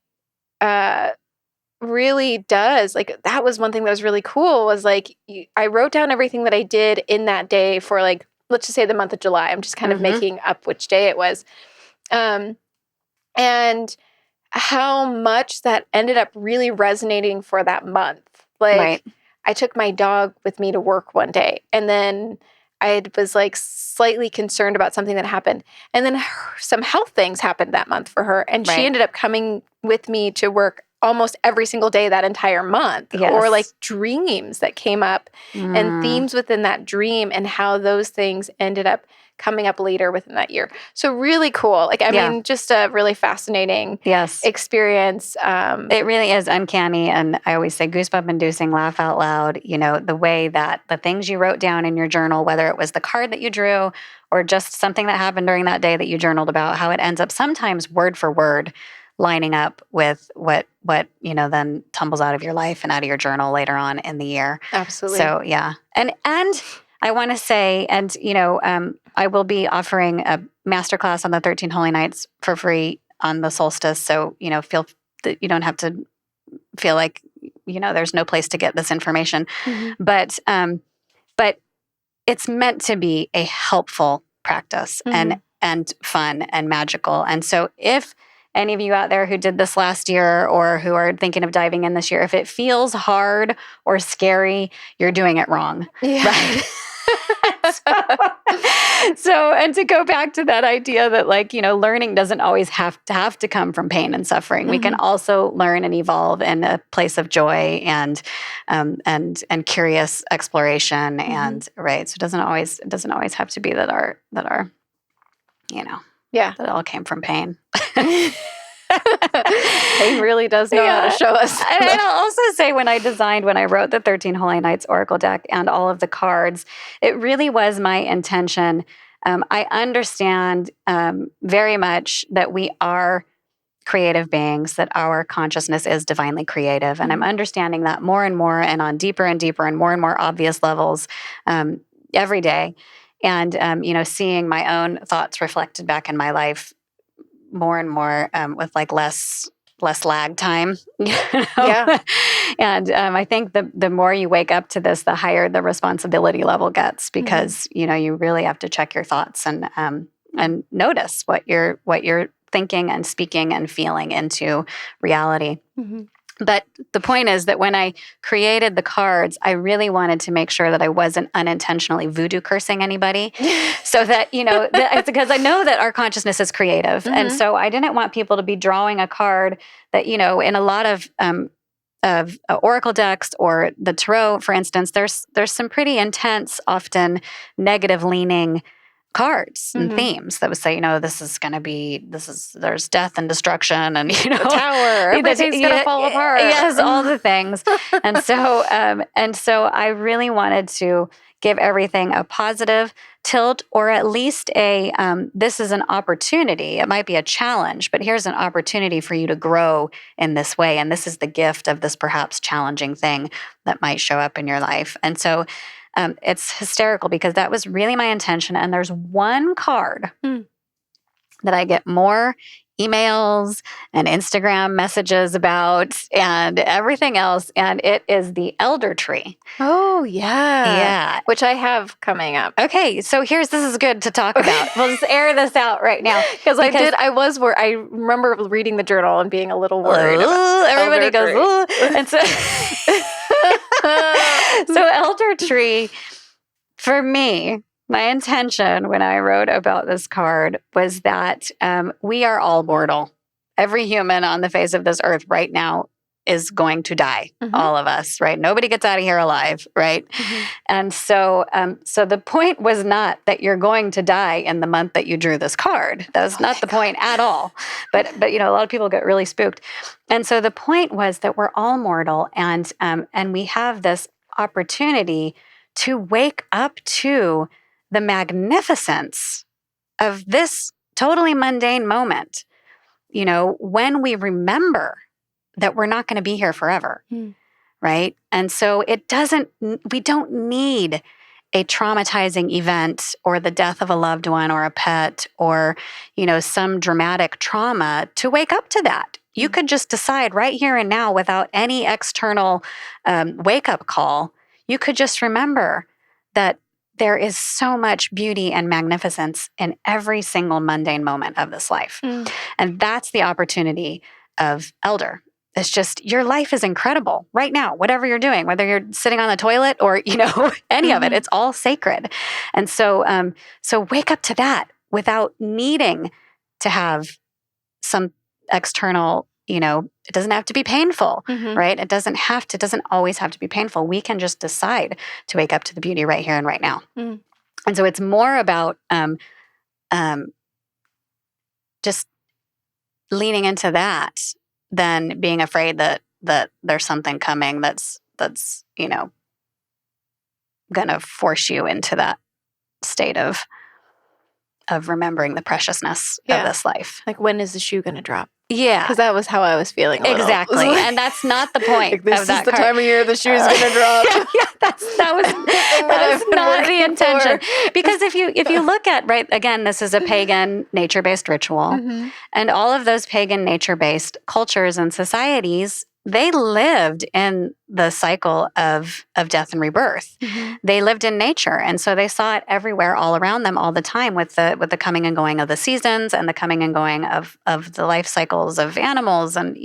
really does, like, that was one thing that was really cool, was like, I wrote down everything that I did in that day for like let's just say the month of July. I'm just kind of Mhm. making up which day it was. And how much that ended up really resonating for that month. Like, Right. I took my dog with me to work one day, and then I was like slightly concerned about something that happened. And then some health things happened that month for her. And she Right. ended up coming with me to work almost every single day that entire month. Yes. Or like dreams that came up and Mm. themes within that dream and how those things ended up coming up later within that year. So really cool. Like, I Yeah. mean, just a really fascinating Yes. experience. It really is uncanny. And I always say goosebump inducing, laugh out loud. You know, the way that the things you wrote down in your journal, whether it was the card that you drew or just something that happened during that day that you journaled about, how it ends up sometimes word for word lining up with what then tumbles out of your life and out of your journal later on in the year. Absolutely. So yeah. And I want to say, and I will be offering a masterclass on the 13 Holy Nights for free on the solstice. So, feel that you don't have to feel like, there's no place to get this information. Mhm. But it's meant to be a helpful practice and fun and magical. And so if any of you out there who did this last year or who are thinking of diving in this year, if it feels hard or scary, you're doing it wrong. Yeah. Right? So, and to go back to that idea that learning doesn't always have to come from pain and suffering. We can also learn and evolve in a place of joy and curious exploration. And right. So it doesn't always have to be that our that it all came from pain. Pain really does know how to show us. And I'll also say when I wrote the 13 Holy Nights Oracle deck and all of the cards, it really was my intention. I understand very much that we are creative beings, that our consciousness is divinely creative. And I'm understanding that more and more and on deeper and deeper and more obvious levels every day. And, seeing my own thoughts reflected back in my life more and more with less lag time. Yeah. And I think the more you wake up to this, the higher the responsibility level gets, because you really have to check your thoughts and notice what you're thinking and speaking and feeling into reality. But the point is that when I created the cards, I really wanted to make sure that I wasn't unintentionally voodoo cursing anybody. So that, because I know that our consciousness is creative. And so I didn't want people to be drawing a card that, in a lot of oracle decks or the tarot, for instance, there's some pretty intense, often negative leaning cards and themes that would say, there's death and destruction and, the tower, everything's going to fall apart. Yes, all the things. And so I really wanted to give everything a positive tilt, or at least this is an opportunity. It might be a challenge, but here's an opportunity for you to grow in this way. And this is the gift of this perhaps challenging thing that might show up in your life. And so it's hysterical because that was really my intention. And there's one card that I get more emails and Instagram messages about and everything else. And it is the elder tree. Oh, yeah. Yeah. Which I have coming up. Okay. So this is good to talk about. We'll just air this out right now. Because I remember reading the journal and being a little worried. Everybody goes, ooh. And so, so elder tree, for me, my intention when I wrote about this card was that we are all mortal. Every human on the face of this earth right now is going to die. All of us, right? Nobody gets out of here alive, right? And so the point was not that you're going to die in the month that you drew this card. That was not the point at all. But a lot of people get really spooked. And so the point was that we're all mortal, and we have this opportunity to wake up to the magnificence of this totally mundane moment, when we remember that we're not going to be here forever, right? And so we don't need a traumatizing event or the death of a loved one or a pet or, some dramatic trauma to wake up to that. You could just decide right here and now without any external wake-up call. You could just remember that there is so much beauty and magnificence in every single mundane moment of this life. And that's the opportunity of elder. It's just, your life is incredible right now, whatever you're doing, whether you're sitting on the toilet or, any of it, it's all sacred. And so, so wake up to that without needing to have some external, it doesn't have to be painful, right? It doesn't always have to be painful. We can just decide to wake up to the beauty right here and right now. And so it's more about just leaning into that than being afraid that there's something coming that's going to force you into that state of remembering the preciousness of this life. Like, when is the shoe going to drop? Yeah. Because that was how I was feeling a little. Exactly. And that's not the point like, this of that is the card. time of year the shoe's going to drop. That was not the intention. Because if you look at, right, again, this is a pagan nature-based ritual. And all of those pagan nature-based cultures and societies, they lived in the cycle of death and rebirth. They lived in nature. And so they saw it everywhere, all around them, all the time, with the coming and going of the seasons and the coming and going of the life cycles of animals, and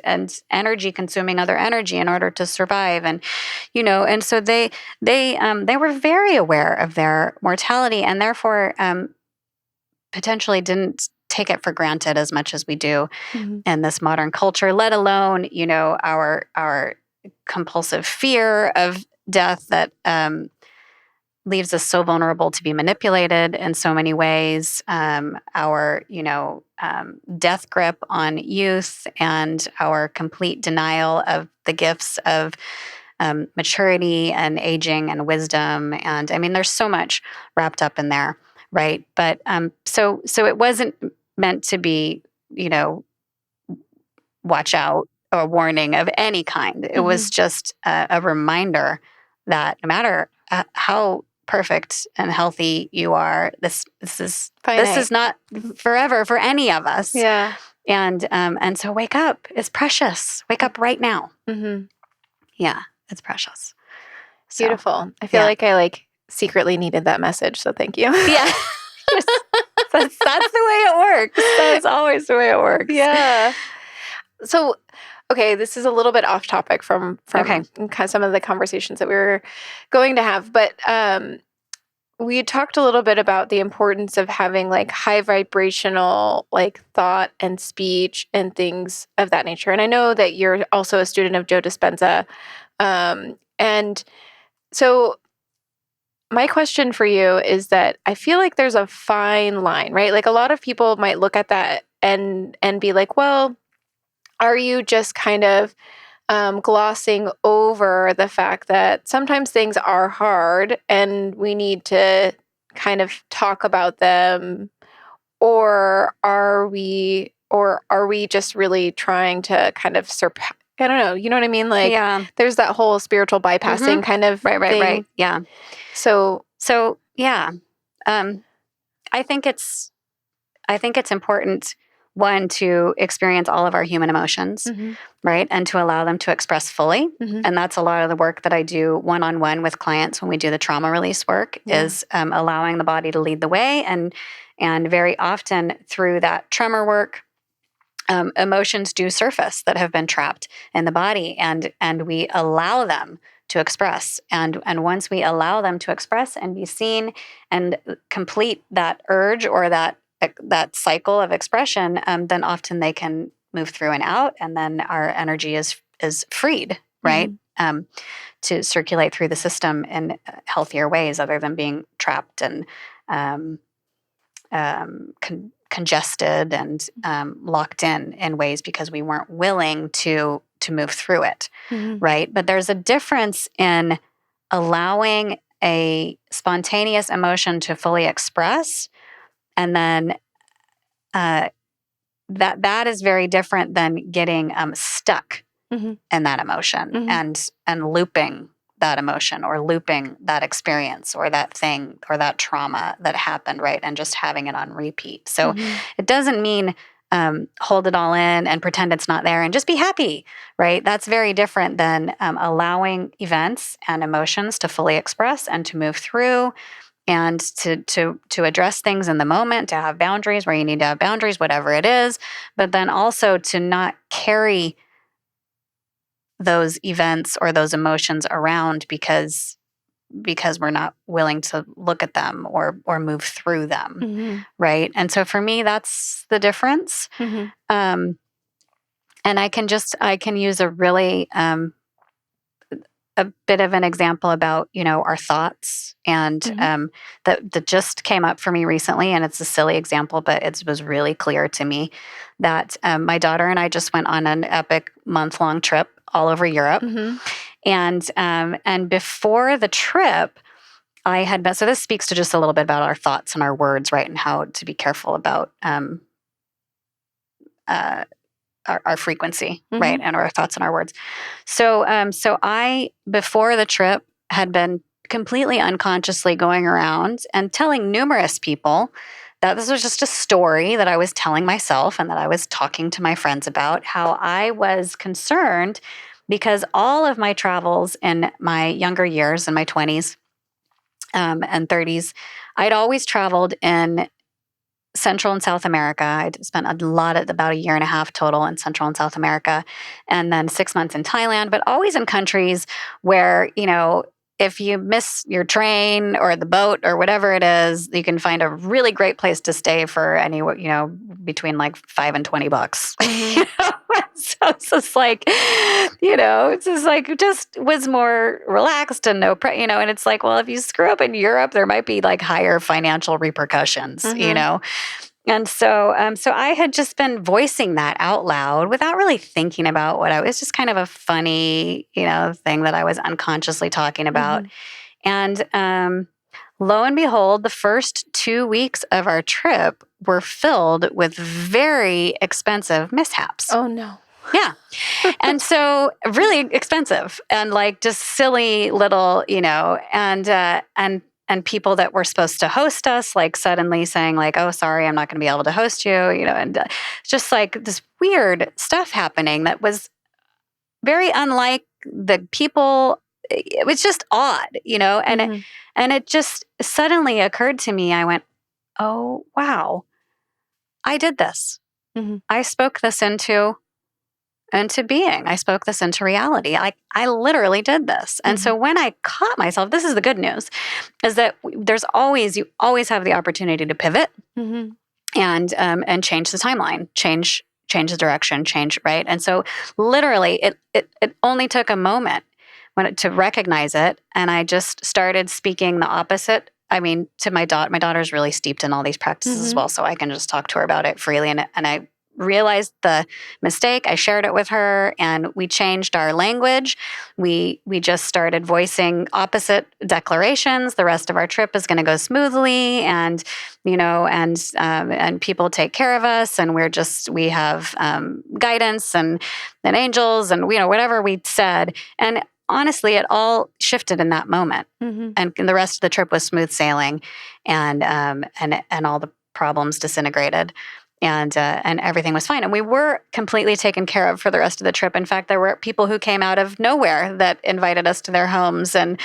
and energy consuming other energy in order to survive. And and so they were very aware of their mortality, and therefore potentially didn't take it for granted as much as we do in this modern culture, let alone, our compulsive fear of death that leaves us so vulnerable to be manipulated in so many ways. Our, death grip on youth, and our complete denial of the gifts of maturity and aging and wisdom. And I mean, there's so much wrapped up in there. Right. But so it wasn't meant to be, watch out or warning of any kind. It was just a reminder that no matter how perfect and healthy you are, this is not forever for any of us. Yeah. And so wake up. It's precious. Wake up right now. Yeah, it's precious. So, beautiful. I feel like I secretly needed that message, so thank you. Yeah. That's the way it works. That's always the way it works. Yeah. So, okay, this is a little bit off topic from kind of some of the conversations that we were going to have, but we talked a little bit about the importance of having high vibrational thought and speech and things of that nature. And I know that you're also a student of Joe Dispenza. And so my question for you is that I feel like there's a fine line, right? A lot of people might look at that and be like, well, are you just kind of glossing over the fact that sometimes things are hard and we need to kind of talk about them? Or are we just really trying to kind of surpass? I don't know. You know what I mean? There's that whole spiritual bypassing kind of thing. Right. Yeah. So yeah. I think it's important, one, to experience all of our human emotions, right? And to allow them to express fully. And that's a lot of the work that I do one-on-one with clients when we do the trauma release work, is allowing the body to lead the way. And very often through that tremor work, emotions do surface that have been trapped in the body, and we allow them to express. And once we allow them to express and be seen and complete that urge or that cycle of expression, then often they can move through and out, and then our energy is freed, right? To circulate through the system in healthier ways, other than being trapped and congested and locked in ways because we weren't willing to move through it, right? But there's a difference in allowing a spontaneous emotion to fully express, and then that is very different than getting stuck in that emotion and looping that emotion, or looping that experience, or that thing, or that trauma that happened, right? And just having it on repeat. So it doesn't mean hold it all in and pretend it's not there and just be happy, right? That's very different than allowing events and emotions to fully express and to move through and to address things in the moment, to have boundaries where you need to have boundaries, whatever it is, but then also to not carry those events or those emotions around because we're not willing to look at them or move through them, right? And so for me, that's the difference. And I can use a really a bit of an example about, our thoughts and that just came up for me recently. And it's a silly example, but it was really clear to me that my daughter and I just went on an epic month-long trip all over Europe. And before the trip, I had been, so this speaks to just a little bit about our thoughts and our words, right? And how to be careful about our frequency, right? And our thoughts and our words. So I, before the trip, had been completely unconsciously going around and telling numerous people that this was just a story that I was telling myself and that I was talking to my friends about, how I was concerned because all of my travels in my younger years, in my 20s and 30s, I'd always traveled in Central and South America. I'd spent about a year and a half total in Central and South America, and then 6 months in Thailand, but always in countries where, if you miss your train or the boat or whatever it is, you can find a really great place to stay for between like $5 and $20. So it's just like, it's just like, just was more relaxed and and it's like, well, if you screw up in Europe, there might be like higher financial repercussions, And so I had just been voicing that out loud without really thinking about what was just kind of a funny, thing that I was unconsciously talking about. And lo and behold, the first 2 weeks of our trip were filled with very expensive mishaps. Oh, no. Yeah. And so really expensive and like just silly little, and people that were supposed to host us, like suddenly saying like, oh, sorry, I'm not going to be able to host you, and just like this weird stuff happening that was very unlike the people. It was just odd, and it just suddenly occurred to me. I went, oh, wow, I did this. I spoke this into being. I spoke this into reality. I literally did this. And so when I caught myself, this is the good news, is that you always have the opportunity to pivot and change the timeline, change the direction, right? And so literally it only took a moment to recognize it. And I just started speaking the opposite. I mean, to my daughter. My daughter's really steeped in all these practices as well, so I can just talk to her about it freely. And I realized the mistake. I shared it with her, and we changed our language. We just started voicing opposite declarations. The rest of our trip is going to go smoothly, and and people take care of us, and we have guidance and angels, and whatever we said. And honestly, it all shifted in that moment, and the rest of the trip was smooth sailing, and all the problems disintegrated. And everything was fine. And we were completely taken care of for the rest of the trip. In fact, there were people who came out of nowhere that invited us to their homes and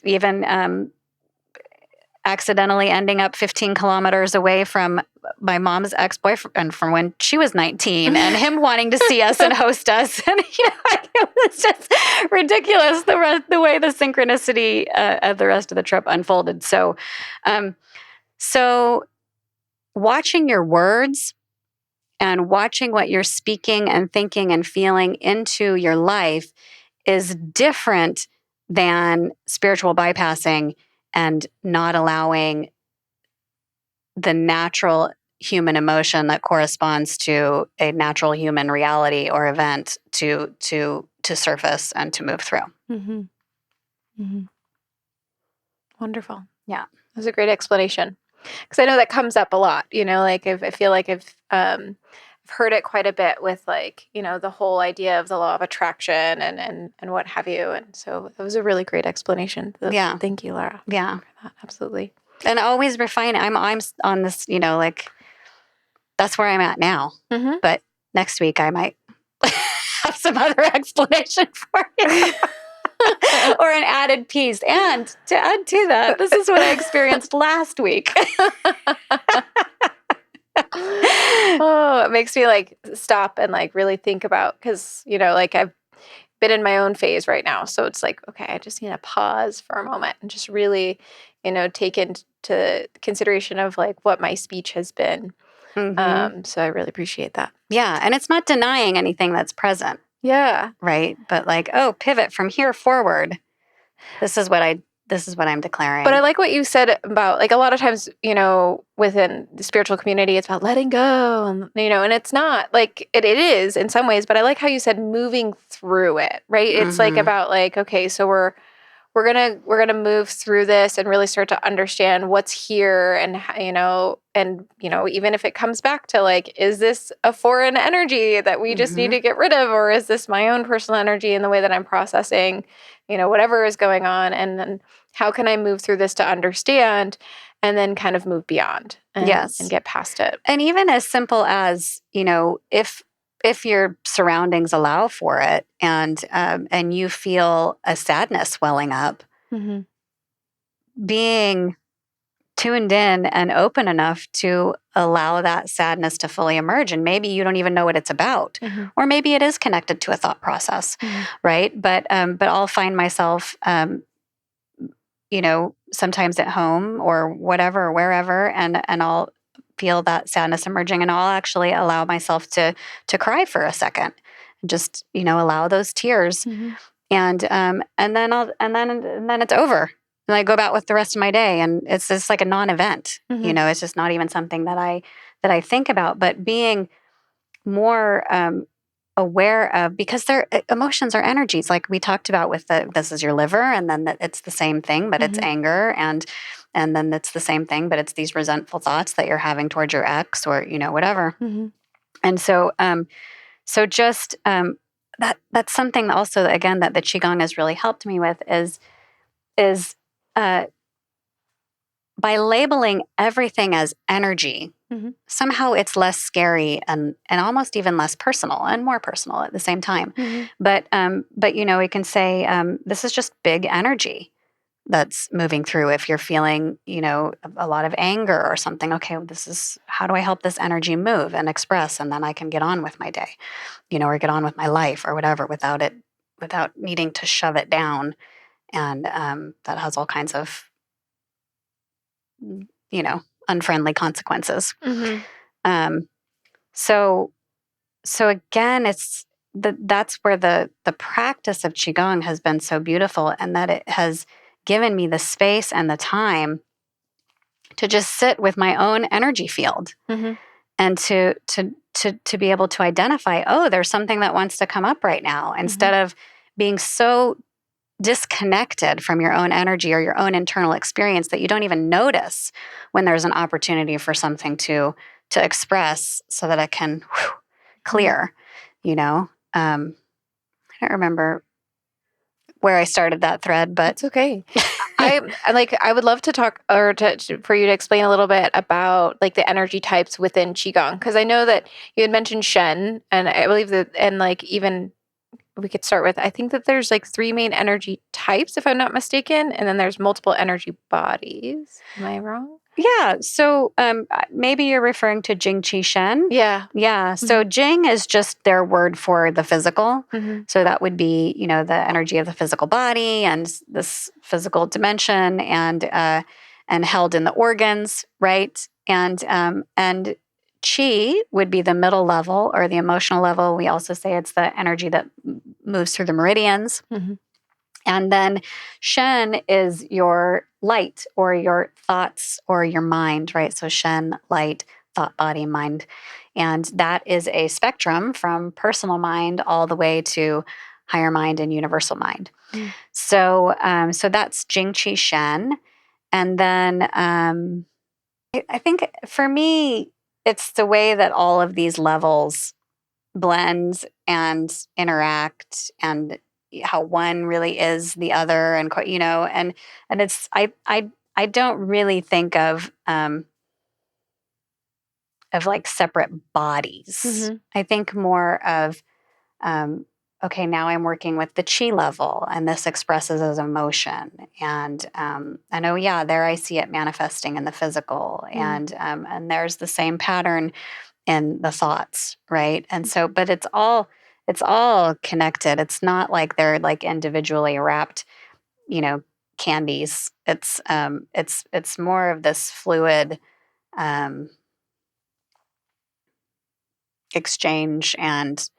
even accidentally ending up 15 kilometers away from my mom's ex-boyfriend from when she was 19 and him wanting to see us and host us. And, it was just ridiculous the way the synchronicity of the rest of the trip unfolded. So watching your words and watching what you're speaking and thinking and feeling into your life is different than spiritual bypassing and not allowing the natural human emotion that corresponds to a natural human reality or event to surface and to move through. Wonderful. Yeah. That was a great explanation. Because I know that comes up a lot, like I feel like I've heard it quite a bit with like, the whole idea of the law of attraction and what have you. And so it was a really great explanation. Yeah. Thank you, Lara. Yeah. For that. Absolutely. And always refine. I'm on this, that's where I'm at now. Mm-hmm. But next week I might have some other explanation for you. Or an added piece. And to add to that, this is what I experienced last week. Oh, it makes me like stop and like really think about, because, like I've been in my own phase right now. So it's like, okay, I just need to pause for a moment and just really, take into consideration of like what my speech has been. Mm-hmm. So I really appreciate that. Yeah. And it's not denying anything that's present. Yeah. Right. But like, oh, pivot from here forward. This is what I'm declaring. But I like what you said about, like, a lot of times, within the spiritual community, it's about letting go, and, and it's not like it is in some ways, but I like how you said moving through it, right? It's like about like, okay, so we're gonna move through this and really start to understand what's here, and even if it comes back to like, is this a foreign energy that we just need to get rid of, or is this my own personal energy in the way that I'm processing, whatever is going on, and then how can I move through this to understand, and then kind of move beyond and get past it. And even as simple as, if your surroundings allow for it, and you feel a sadness welling up, being tuned in and open enough to allow that sadness to fully emerge. And maybe you don't even know what it's about, or maybe it is connected to a thought process, right? But I'll find myself, sometimes at home or whatever, or wherever, and I'll feel that sadness emerging, and I'll actually allow myself to cry for a second, and just, allow those tears, and then it's over. And I go about with the rest of my day, and it's just like a non-event. It's just not even something that I think about. But being more aware of, because emotions are energies, like we talked about with this is your liver, and then it's the same thing, but it's anger, and then it's the same thing, but it's these resentful thoughts that you're having towards your ex, or whatever. And so just that's something also, again, that the Qigong has really helped me with is by labeling everything as energy, somehow it's less scary and almost even less personal, and more personal at the same time. But we can say, this is just big energy that's moving through. If you're feeling, a lot of anger or something, okay, this is, how do I help this energy move and express? And then I can get on with my day, or get on with my life or whatever, without needing to shove it down. And that has all kinds of, unfriendly consequences. So again, that's where the practice of Qigong has been so beautiful, and that it has given me the space and the time to just sit with my own energy field, and to be able to identify, oh, there's something that wants to come up right now, instead of being so disconnected from your own energy or your own internal experience that you don't even notice when there's an opportunity for something to express, so that it can clear. I don't remember where I started that thread, but it's okay. I would love to talk, or for you to explain a little bit about like the energy types within Qigong, because I know that you had mentioned Shen, and I believe that, and like even we could start with, I think that there's like 3 main energy types, if I'm not mistaken, and then there's multiple energy bodies. Am I wrong? Yeah. So maybe you're referring to Jing, Qi, Shen. Yeah. Yeah. So Jing is just their word for the physical. So that would be, the energy of the physical body and this physical dimension, and held in the organs, right? And Qi would be the middle level, or the emotional level. We also say it's the energy that moves through the meridians. And then Shen is your light, or your thoughts, or your mind, right? So Shen, light, thought, body, mind. And that is a spectrum from personal mind all the way to higher mind and universal mind. So that's Jing, Qi, Shen. And then I think for me, it's the way that all of these levels blend and interact, and how one really is the other, and and it's I don't really think of like separate bodies. Mm-hmm. I think more of, okay, now I'm working with the chi level, and this expresses as emotion. And oh yeah, there I see it manifesting in the physical. And there's the same pattern in the thoughts, right? And so, but it's all connected. It's not like they're like individually wrapped, candies. It's more of this fluid exchange and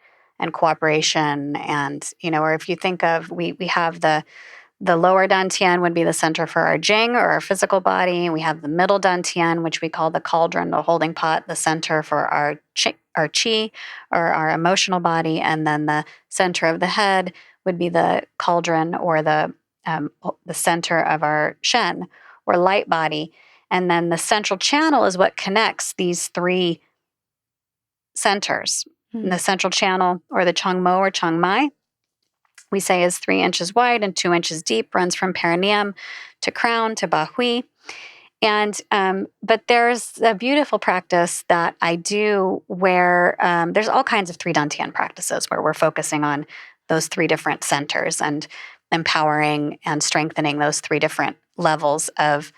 cooperation. And or if you think of, we have the lower dantian would be the center for our jing, or our physical body. We have the middle dantian, which we call the cauldron, the holding pot, the center for our chi, or our emotional body. And then the center of the head would be the cauldron, or the center of our shen, or light body. And then the central channel is what connects these three centers. And the central channel, or the changmo or changmai, we say is 3 inches wide and 2 inches deep, runs from perineum to crown to bahui. And but there's a beautiful practice that I do where there's all kinds of 3 dantian practices where we're focusing on those 3 different centers and empowering and strengthening those 3 different levels of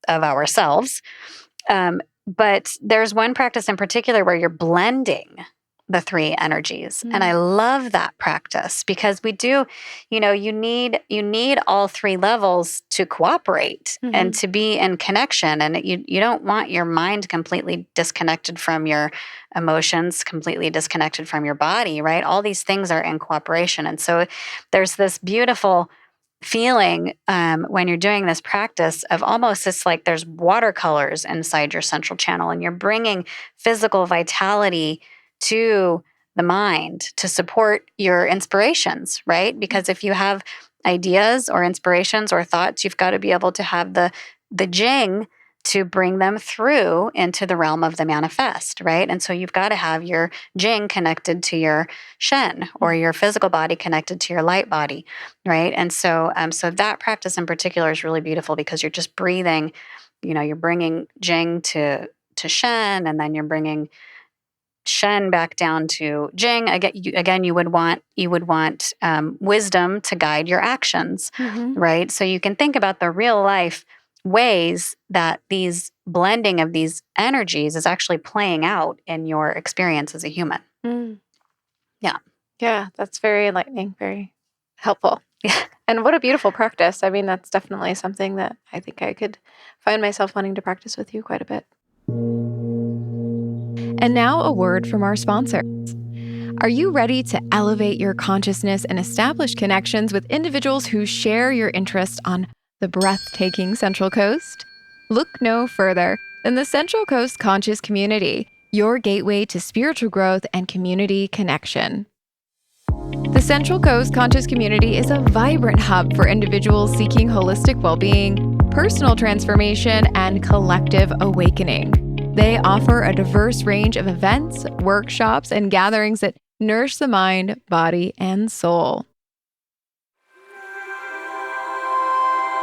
ourselves. But there's one practice in particular where you're blending the 3 energies. And I love that practice because we do, you need all 3 levels to cooperate and to be in connection. And you don't want your mind completely disconnected from your emotions, completely disconnected from your body, right? All these things are in cooperation. And so there's this beautiful feeling when you're doing this practice of almost, it's like there's watercolors inside your central channel, and you're bringing physical vitality to the mind to support your inspirations, right? Because if you have ideas or inspirations or thoughts, you've got to be able to have the jing to bring them through into the realm of the manifest, right? And so you've got to have your jing connected to your shen, or your physical body connected to your light body, right? And so that practice in particular is really beautiful because you're just breathing, you're bringing jing to shen, and then you're bringing shen back down to jing. Again, you would want wisdom to guide your actions, right? So you can think about the real life ways that these blending of these energies is actually playing out in your experience as a human. Yeah, that's very enlightening, very helpful. Yeah. And what a beautiful practice. I mean, that's definitely something that I think I could find myself wanting to practice with you quite a bit. And now a word from our sponsors. Are you ready to elevate your consciousness and establish connections with individuals who share your interest on the breathtaking Central Coast? Look no further than the Central Coast Conscious Community, your gateway to spiritual growth and community connection. The Central Coast Conscious Community is a vibrant hub for individuals seeking holistic well-being, personal transformation, and collective awakening. They offer a diverse range of events, workshops, and gatherings that nourish the mind, body, and soul.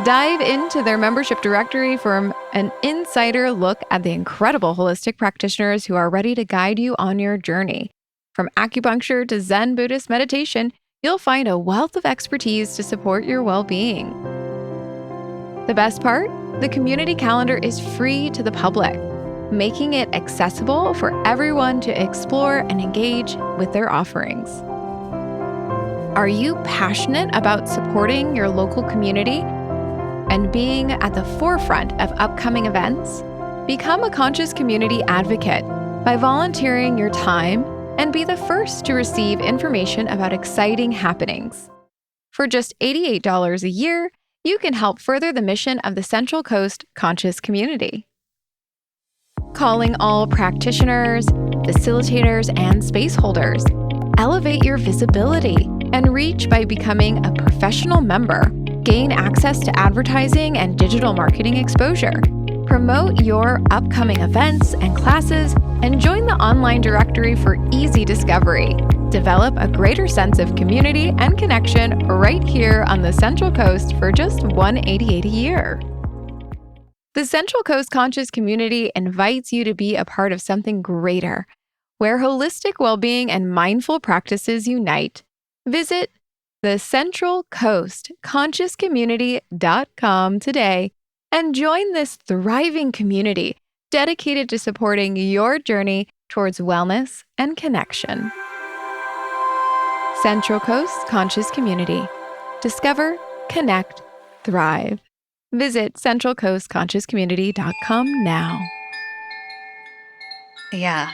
Dive into their membership directory for an insider look at the incredible holistic practitioners who are ready to guide you on your journey. From acupuncture to Zen Buddhist meditation, you'll find a wealth of expertise to support your well-being. The best part? The community calendar is free to the public, making it accessible for everyone to explore and engage with their offerings. Are you passionate about supporting your local community and being at the forefront of upcoming events? Become a conscious community advocate by volunteering your time and be the first to receive information about exciting happenings. For just $88 a year, you can help further the mission of the Central Coast Conscious Community. Calling all practitioners, facilitators, and space holders. Elevate your visibility and reach by becoming a professional member. Gain access to advertising and digital marketing exposure. Promote your upcoming events and classes, and join the online directory for easy discovery. Develop a greater sense of community and connection right here on the Central Coast for just $188 a year. The Central Coast Conscious Community invites you to be a part of something greater, where holistic well-being and mindful practices unite. Visit thecentralcoastconsciouscommunity.com today and join this thriving community dedicated to supporting your journey towards wellness and connection. Central Coast Conscious Community. Discover, connect, thrive. Visit centralcoastconsciouscommunity.com now. Yeah.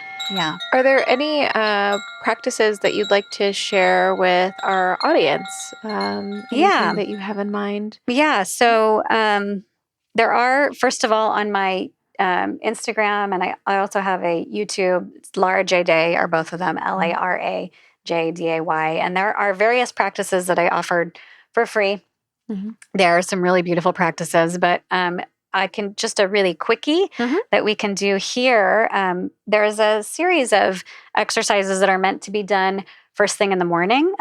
Are there any practices that you'd like to share with our audience? Anything that you have in mind? Yeah. So there are, first of all, on my Instagram, and I also have a YouTube, it's Lara J Day, are both of them, LARA JDAY. And there are various practices that I offered for free. Mm-hmm. There are some really beautiful practices, but I can just a really quickie that we can do here. There's a series of exercises that are meant to be done first thing in the morning.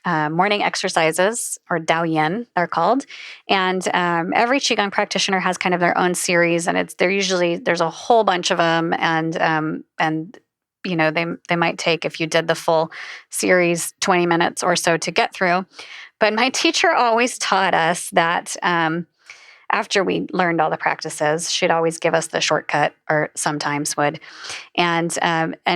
Morning exercises, or Dao Yin, they're called. And every Qigong practitioner has kind of their own series, and there's a whole bunch of them, and you know, they might take, if you did the full series, 20 minutes or so to get through. But my teacher always taught us that after we learned all the practices, she'd always give us the shortcut, or sometimes would. And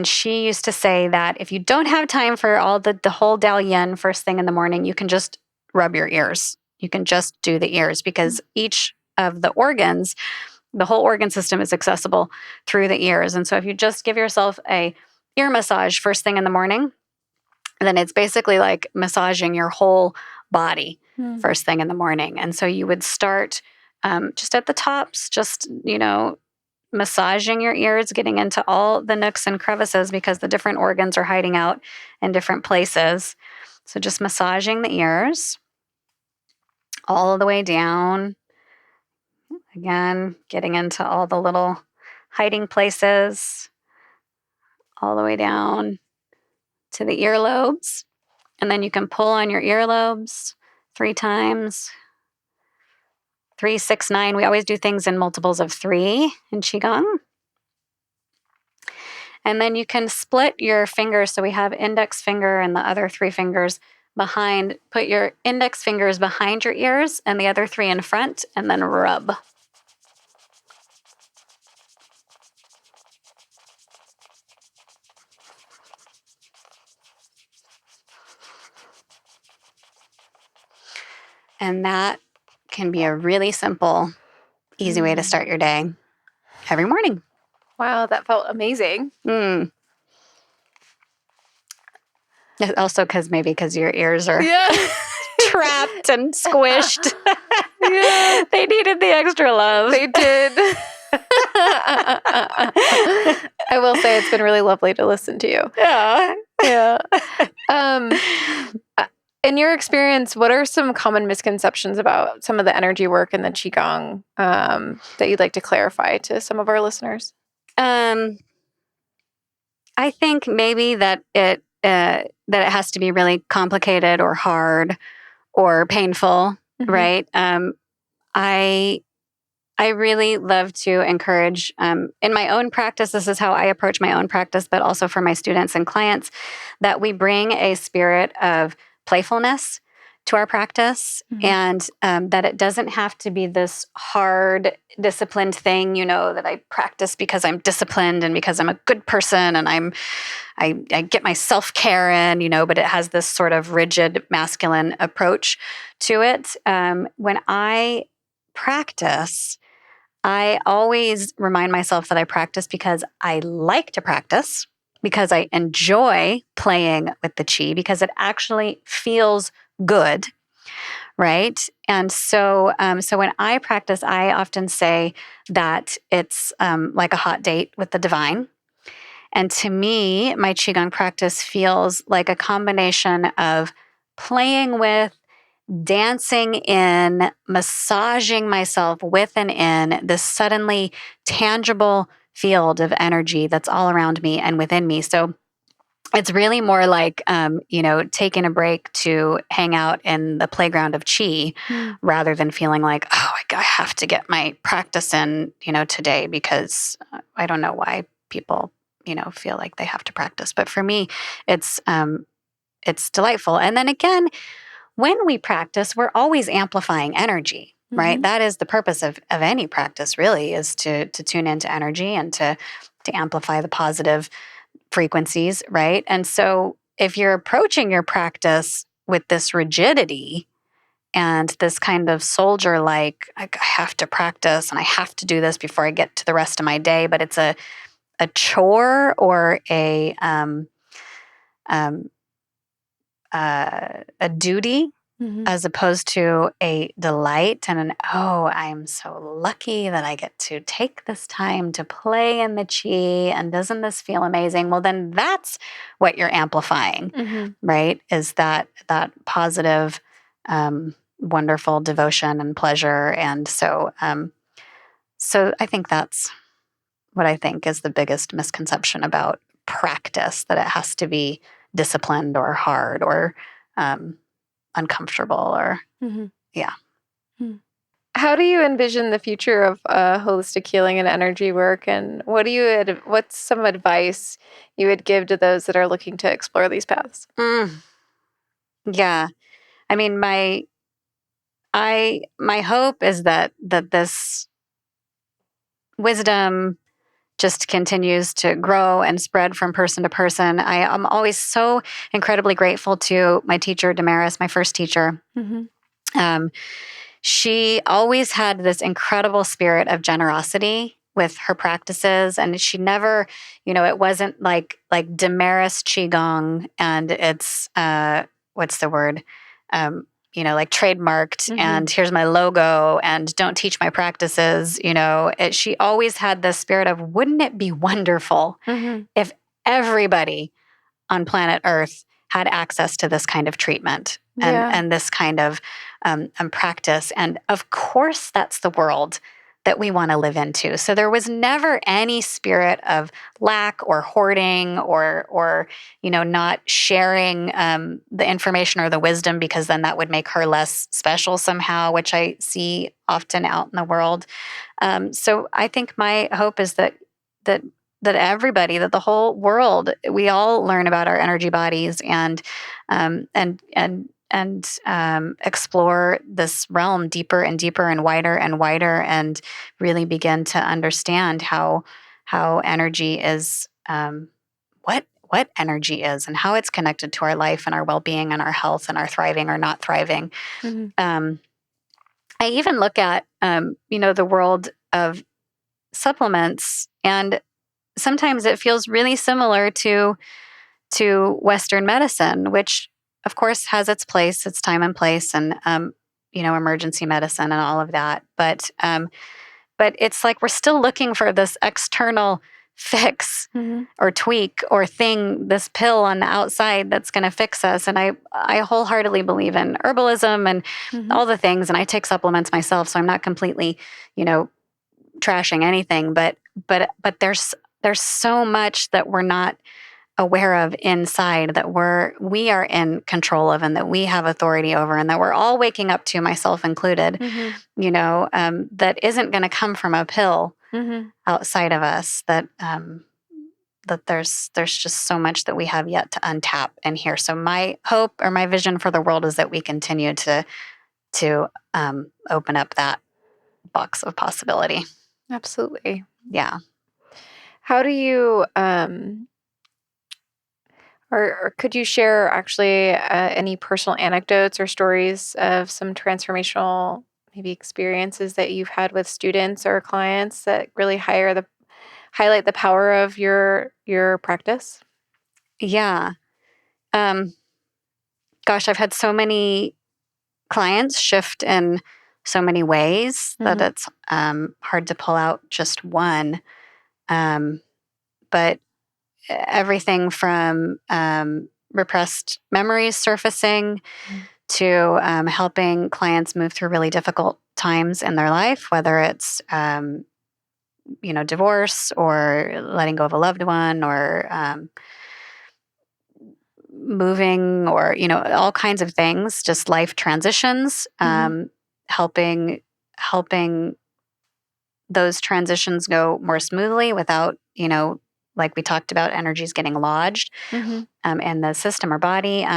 she used to say that if you don't have time for all the whole Dao Yin first thing in the morning, you can just rub your ears. You can just do the ears, because each of the organs, the whole organ system, is accessible through the ears. And so if you just give yourself a ear massage first thing in the morning, then it's basically like massaging your whole body first thing in the morning. And so you would start just at the tops, just, you know, massaging your ears, getting into all the nooks and crevices, because the different organs are hiding out in different places. So just massaging the ears all the way down. Again, getting into all the little hiding places, all the way down to the earlobes. And then you can pull on your earlobes 3 times. 3, 6, 9. We always do things in multiples of 3 in Qigong. And then you can split your fingers. So we have index finger and the other 3 fingers behind. Put your index fingers behind your ears and the other 3 in front, and then rub. And that can be a really simple, easy way to start your day every morning. Wow, that felt amazing. Also, because your ears are trapped and squished. They needed the extra love. They did. I will say it's been really lovely to listen to you. Yeah. In your experience, what are some common misconceptions about some of the energy work and the Qigong that you'd like to clarify to some of our listeners? I think maybe that it has to be really complicated or hard or painful, right? I really love to encourage, in my own practice, this is how I approach my own practice, but also for my students and clients, that we bring a spirit of playfulness to our practice, and that it doesn't have to be this hard, disciplined thing, you know, that I practice because I'm disciplined and because I'm a good person and I get my self-care in, you know, but it has this sort of rigid masculine approach to it. When I practice, I always remind myself that I practice because I like to practice, because I enjoy playing with the Qi, because it actually feels good, right? And so when I practice, I often say that it's like a hot date with the divine. And to me, my Qigong practice feels like a combination of playing with, dancing in, massaging myself with and in this suddenly tangible field of energy that's all around me and within me. So it's really more like, taking a break to hang out in the playground of chi rather than feeling like, oh, I have to get my practice in, today, because I don't know why people, feel like they have to practice. But for me, it's delightful. And then again, when we practice, we're always amplifying energy, right? That is the purpose of any practice, really, is to tune into energy and to amplify the positive frequencies, right? And so if you're approaching your practice with this rigidity and this kind of soldier like, I have to practice and I have to do this before I get to the rest of my day, but it's a chore or a duty, as opposed to a delight and I'm so lucky that I get to take this time to play in the chi, and doesn't this feel amazing? Well, then that's what you're amplifying, right? Is that positive, wonderful devotion and pleasure. And so I think that's what I think is the biggest misconception about practice, that it has to be disciplined or hard or uncomfortable or yeah. How do you envision the future of holistic healing and energy work, and what's some advice you would give to those that are looking to explore these paths? Yeah, I mean, my hope is that this wisdom just continues to grow and spread from person to person. I am always so incredibly grateful to my teacher, Damaris, my first teacher. She always had this incredible spirit of generosity with her practices, and she never, it wasn't like Damaris Qigong and it's what's the word? Like trademarked and here's my logo and don't teach my practices. She always had this spirit of, wouldn't it be wonderful if everybody on planet Earth had access to this kind of treatment and this kind of practice. And of course, that's the world that we want to live into. So there was never any spirit of lack or hoarding or not sharing the information or the wisdom, because then that would make her less special somehow, which I see often out in the world. So I think my hope is that everybody, that the whole world, we all learn about our energy bodies and explore this realm deeper and deeper and wider, and really begin to understand how energy is, what energy is, and how it's connected to our life and our well-being and our health and our thriving or not thriving. I even look at the world of supplements, and sometimes it feels really similar to Western medicine, which of course has its place, its time and place, and emergency medicine and all of that. But it's like we're still looking for this external fix or tweak or thing, this pill on the outside that's going to fix us. And I wholeheartedly believe in herbalism and all the things, and I take supplements myself, so I'm not completely, trashing anything. But there's so much that we're not aware of inside, that we are in control of, and that we have authority over, and that we're all waking up to, myself included, that isn't going to come from a pill outside of us, that there's just so much that we have yet to untap in here. So my hope or my vision for the world is that we continue to open up that box of possibility. Absolutely. Yeah. How do you or could you share actually any personal anecdotes or stories of some transformational maybe experiences that you've had with students or clients that really highlight the power of your practice? Yeah. Gosh, I've had so many clients shift in so many ways that it's hard to pull out just one. But everything from repressed memories surfacing to helping clients move through really difficult times in their life, whether it's divorce or letting go of a loved one, or moving or, all kinds of things, just life transitions, helping those transitions go more smoothly without, like we talked about, energies getting lodged in the system or body,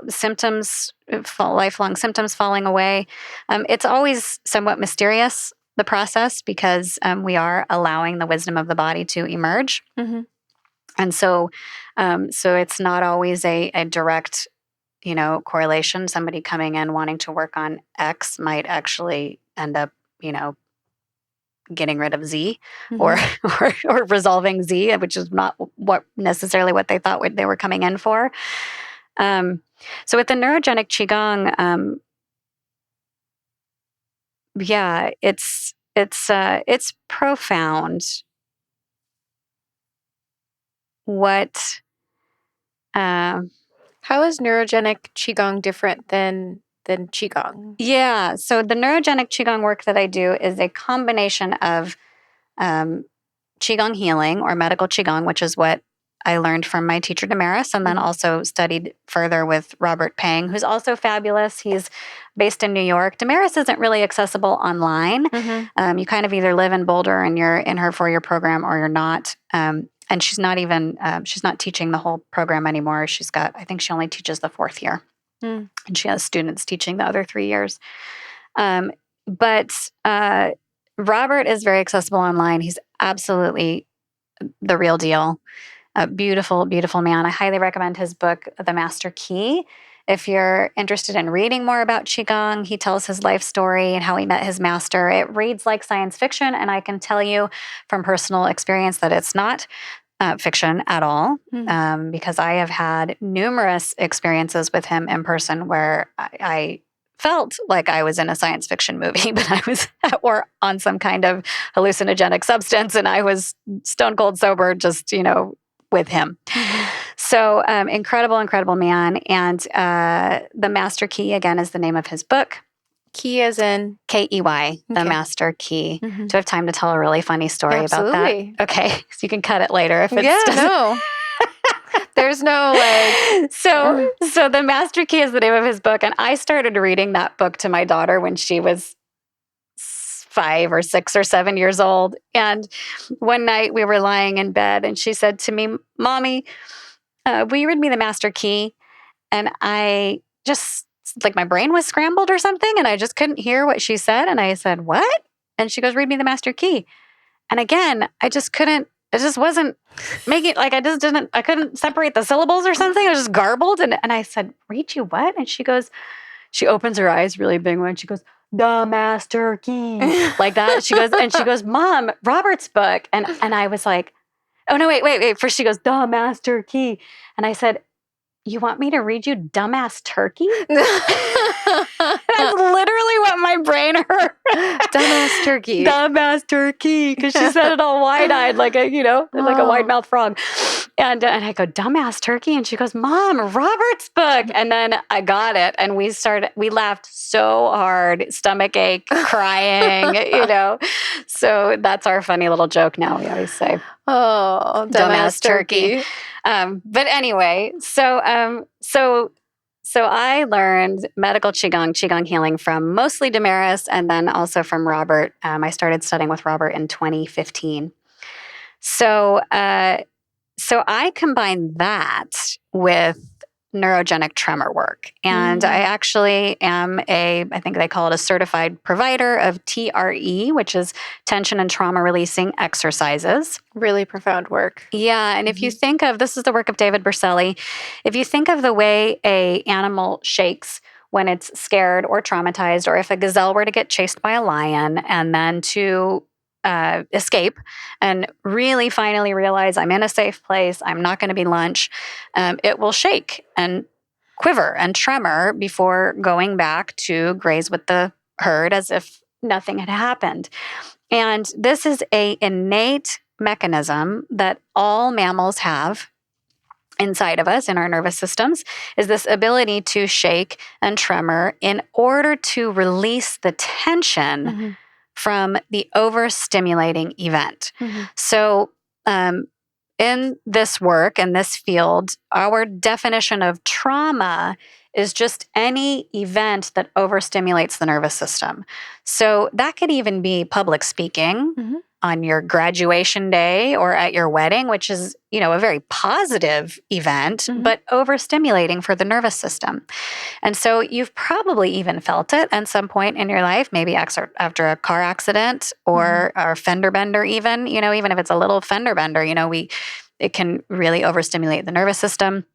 symptoms, lifelong symptoms falling away. It's always somewhat mysterious, the process, because we are allowing the wisdom of the body to emerge. And so it's not always a direct, correlation. Somebody coming in wanting to work on X might actually end up, getting rid of Z or resolving Z, which is not necessarily what they thought they were coming in for. So with the Neurogenic Qigong, it's profound. How is Neurogenic Qigong different than Qigong? Yeah. So the Neurogenic Qigong work that I do is a combination of Qigong healing or medical Qigong, which is what I learned from my teacher Damaris, and then also studied further with Robert Pang, who's also fabulous. He's based in New York. Damaris isn't really accessible online. You kind of either live in Boulder and you're in her 4-year program, or you're not. And she's not even, she's not teaching the whole program anymore. I think she only teaches the 4th year. And she has students teaching the other 3 years. But Robert is very accessible online. He's absolutely the real deal. A beautiful, beautiful man. I highly recommend his book, The Master Key. If you're interested in reading more about Qigong, he tells his life story and how he met his master. It reads like science fiction, and I can tell you from personal experience that it's not fiction at all, because I have had numerous experiences with him in person where I felt like I was in a science fiction movie, but I was or on some kind of hallucinogenic substance, and I was stone cold sober, just, with him. So incredible, incredible man. And The Master Key, again, is the name of his book. Key as in? K-E-Y, The Master Key. Do I have time to tell a really funny story about that? Okay, so you can cut it later if it's no. There's no So The Master Key is the name of his book, and I started reading that book to my daughter when she was 5 or 6 or 7 years old. And one night we were lying in bed, and she said to me, "Mommy, will you read me The Master Key?" And I just, like, my brain was scrambled or something, and I just couldn't hear what she said. And I said, "What?" And she goes, "Read me The Master Key." And again, I just couldn't, it just wasn't making, like, I couldn't separate the syllables or something. I was just garbled. And I said, "Read you what?" And she opens her eyes really big when she goes, "The Master Key," like that. She goes, "Mom, Robert's book." And I was like, "Oh no, wait. First she goes, "The Master Key." And I said, "You want me to read you Dumbass Turkey?" That's literally what my brain heard. Dumbass Turkey. Dumbass Turkey. Because she said it all wide-eyed, like a, like a wide-mouthed frog. And I go, "Dumbass Turkey?" And she goes, "Mom, Robert's book." And then I got it. And we laughed so hard, stomach ache, crying, So that's our funny little joke now, we always say. Oh, dumbass turkey. But anyway, so I learned medical Qigong healing from mostly Damaris, and then also from Robert. I started studying with Robert in 2015. So I combined that with neurogenic tremor work. And I actually am I think they call it a certified provider of TRE, which is tension and trauma releasing exercises. Really profound work. Yeah. And if you think of, this is the work of David Berceli, if you think of the way a animal shakes when it's scared or traumatized, or if a gazelle were to get chased by a lion and then to escape and really finally realize, I'm in a safe place, I'm not going to be lunch, it will shake and quiver and tremor before going back to graze with the herd as if nothing had happened. And this is an innate mechanism that all mammals have inside of us, in our nervous systems, is this ability to shake and tremor in order to release the tension from the overstimulating event. So in this work and this field, our definition of trauma is just any event that overstimulates the nervous system. So that could even be public speaking on your graduation day or at your wedding, which is, a very positive event, but overstimulating for the nervous system. And so you've probably even felt it at some point in your life, maybe after a car accident or a fender bender even, even if it's a little fender bender, it can really overstimulate the nervous system.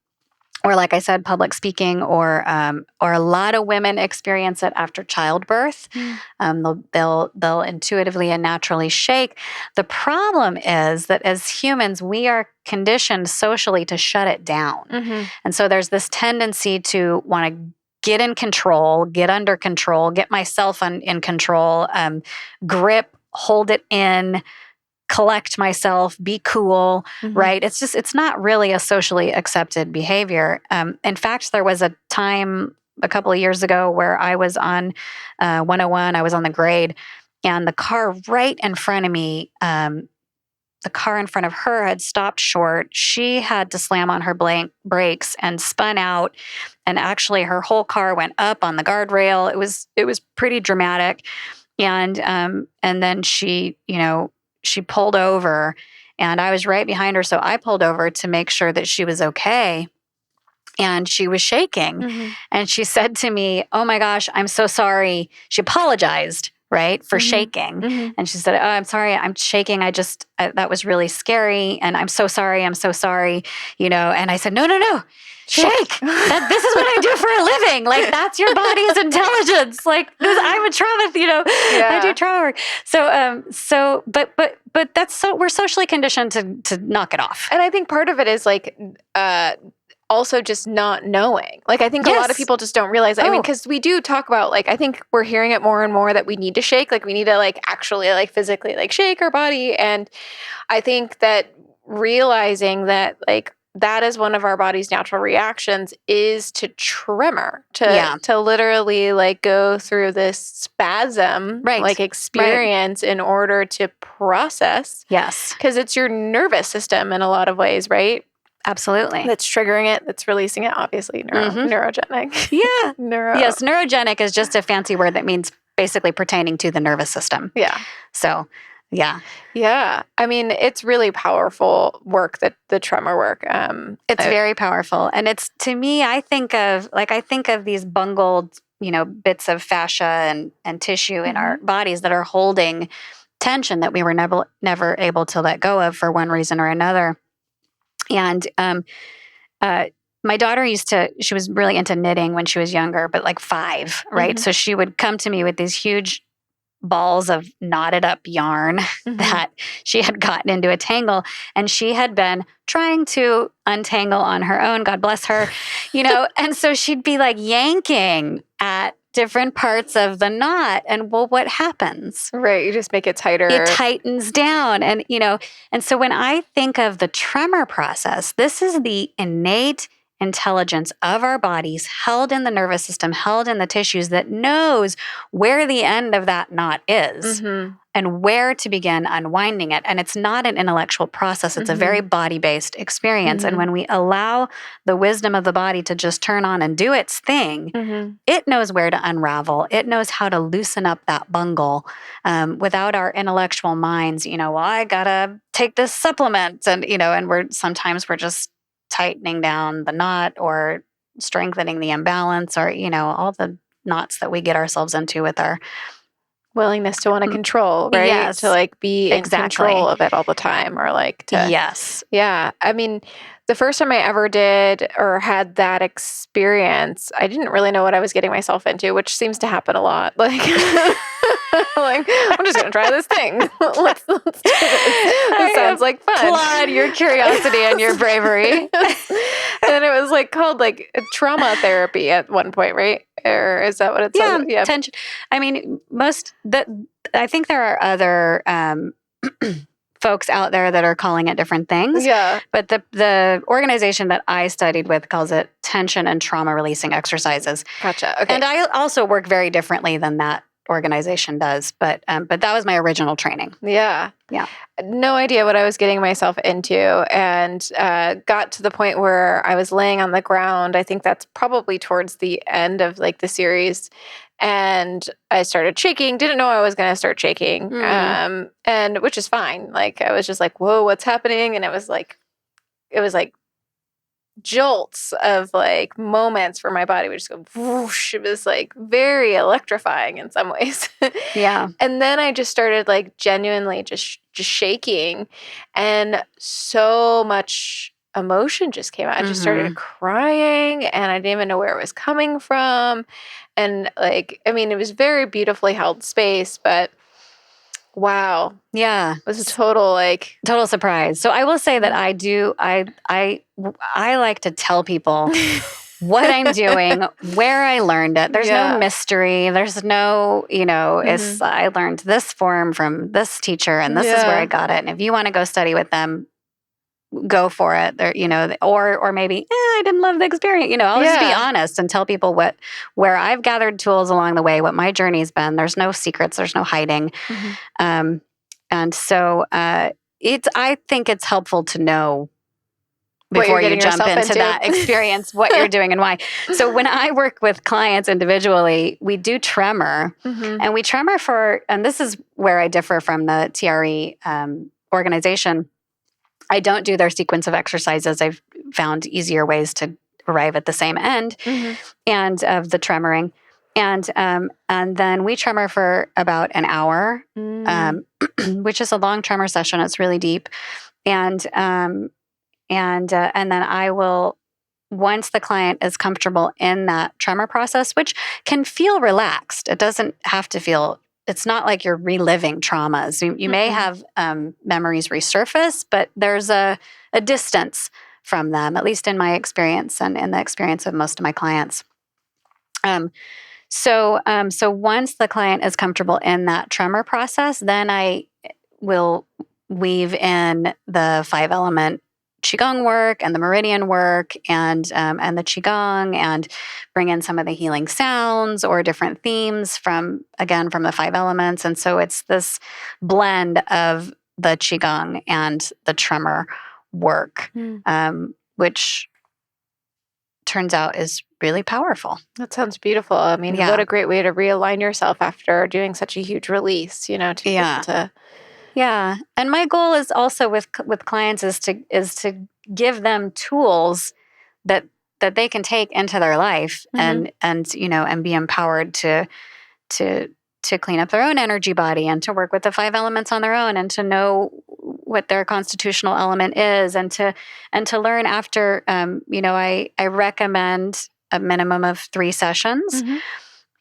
Or like I said, public speaking, or a lot of women experience it after childbirth. They'll intuitively and naturally shake. The problem is that as humans, we are conditioned socially to shut it down. And so there's this tendency to want to get in control, get under control, get myself in control, grip, hold it in, collect myself, be cool, right? It's not really a socially accepted behavior. In fact, there was a time a couple of years ago where I was on 101, I was on the grade, and the car right in front of me, the car in front of her had stopped short. She had to slam on her brakes and spun out, and actually her whole car went up on the guardrail. It was pretty dramatic. And then she pulled over, and I was right behind her. So I pulled over to make sure that she was okay. And she was shaking. And she said to me, "Oh my gosh, I'm so sorry." She apologized, right, for shaking. And she said, "Oh, I'm sorry, I'm shaking. That was really scary. And I'm so sorry. I'm so sorry." And I said, no. Shake. This is what I do for a living. Like, that's your body's intelligence. Like, I'm a trauma, I do trauma work. So, but that's we're socially conditioned to knock it off. And I think part of it is like, also just not knowing. Like, I think a lot of people just don't realize that. I mean, because we do talk about, like, I think we're hearing it more and more that we need to shake. Like, we need to, like, actually, like, physically, like, shake our body. And I think that realizing that, like, that is one of our body's natural reactions is to tremor, to literally, like, go through this spasm, like, experience in order to process. Yes. Because it's your nervous system in a lot of ways, right? Absolutely. That's triggering it, that's releasing it, obviously. Neurogenic. Yeah. Yes, neurogenic is just a fancy word that means basically pertaining to the nervous system. Yeah. So, yeah. Yeah. I mean, it's really powerful work, that the tremor work. It's very powerful. And it's, to me, I think of these bungled, bits of fascia and tissue in our bodies that are holding tension that we were never able to let go of for one reason or another. And my daughter she was really into knitting when she was younger, but like 5, right? So she would come to me with these huge balls of knotted up yarn that she had gotten into a tangle, and she had been trying to untangle on her own, God bless her, and so she'd be like yanking at different parts of the knot. And well, what happens? Right. You just make it tighter. It tightens down. And, and so when I think of the tremor process, this is the innate intelligence of our bodies held in the nervous system, held in the tissues, that knows where the end of that knot is and where to begin unwinding it. And it's not an intellectual process. It's a very body-based experience. And when we allow the wisdom of the body to just turn on and do its thing, it knows where to unravel. It knows how to loosen up that bungle without our intellectual minds, well, I gotta take this supplement. And, and we're just tightening down the knot or strengthening the imbalance, or, all the knots that we get ourselves into with our willingness to want to control, right? Yes. To, like, be in control of it all the time, or like to. Yes. Yeah. I mean, the first time I ever did or had that experience, I didn't really know what I was getting myself into, which seems to happen a lot. Like, like, I'm just going to try this thing. Let's do this. This sounds like fun. Applaud your curiosity and your bravery. And then it was like called like trauma therapy at one point, right? Or is that what it's called? Yeah. Tension. I mean, I think there are other folks out there that are calling it different things. Yeah. But the organization that I studied with calls it tension and trauma releasing exercises. Gotcha. Okay. And I also work very differently than that organization does. But that was my original training. Yeah. Yeah. No idea what I was getting myself into, and got to the point where I was laying on the ground. I think that's probably towards the end of like the series. And I started shaking, didn't know I was going to start shaking. And which is fine. Like, I was just like, whoa, what's happening? And it was like jolts of like moments where my body would just go whoosh. It was like very electrifying in some ways. Yeah. And then I just started like genuinely just shaking, and so much emotion just came out. I just started crying, and I didn't even know where it was coming from. And like, I mean, it was very beautifully held space, but wow. Yeah. It was a total surprise. So I will say that I like to tell people what I'm doing, where I learned it. There's no mystery. There's no, I learned this form from this teacher, and this is where I got it. And if you want to go study with them, go for it. There, or maybe I didn't love the experience. I'll just be honest and tell people where I've gathered tools along the way, what my journey's been. There's no secrets. There's no hiding. And so I think it's helpful to know before you jump into that experience what you're doing and why. So when I work with clients individually, we do tremor, and we tremor and this is where I differ from the TRE organization. I don't do their sequence of exercises. I've found easier ways to arrive at the same end and of the tremoring. And then we tremor for about an hour, which is a long tremor session. It's really deep. And then I will, once the client is comfortable in that tremor process, which can feel relaxed. It doesn't have to feel, it's not like you're reliving traumas. You may have memories resurface, but there's a distance from them, at least in my experience and in the experience of most of my clients. So once the client is comfortable in that tremor process, then I will weave in the 5-element Qigong work and the meridian work and the Qigong, and bring in some of the healing sounds or different themes from the 5 elements. And so it's this blend of the Qigong and the tremor work, which turns out is really powerful. That sounds beautiful. I mean, what a great way to realign yourself after doing such a huge release, to be able to. Yeah. And my goal is also with clients is to give them tools that they can take into their life and be empowered to clean up their own energy body and to work with the 5 elements on their own and to know what their constitutional element is and to learn after, I recommend a minimum of 3 sessions.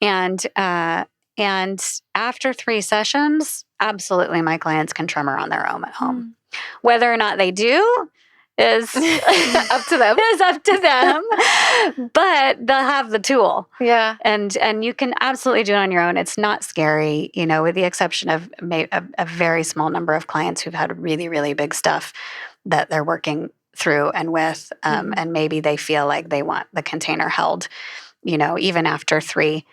And after 3 sessions, absolutely my clients can tremor on their own at home. Whether or not they do is up to them. Is up to them. But they'll have the tool. Yeah. And you can absolutely do it on your own. It's not scary, with the exception of a very small number of clients who've had really, really big stuff that they're working through and with. And maybe they feel like they want the container held, even after three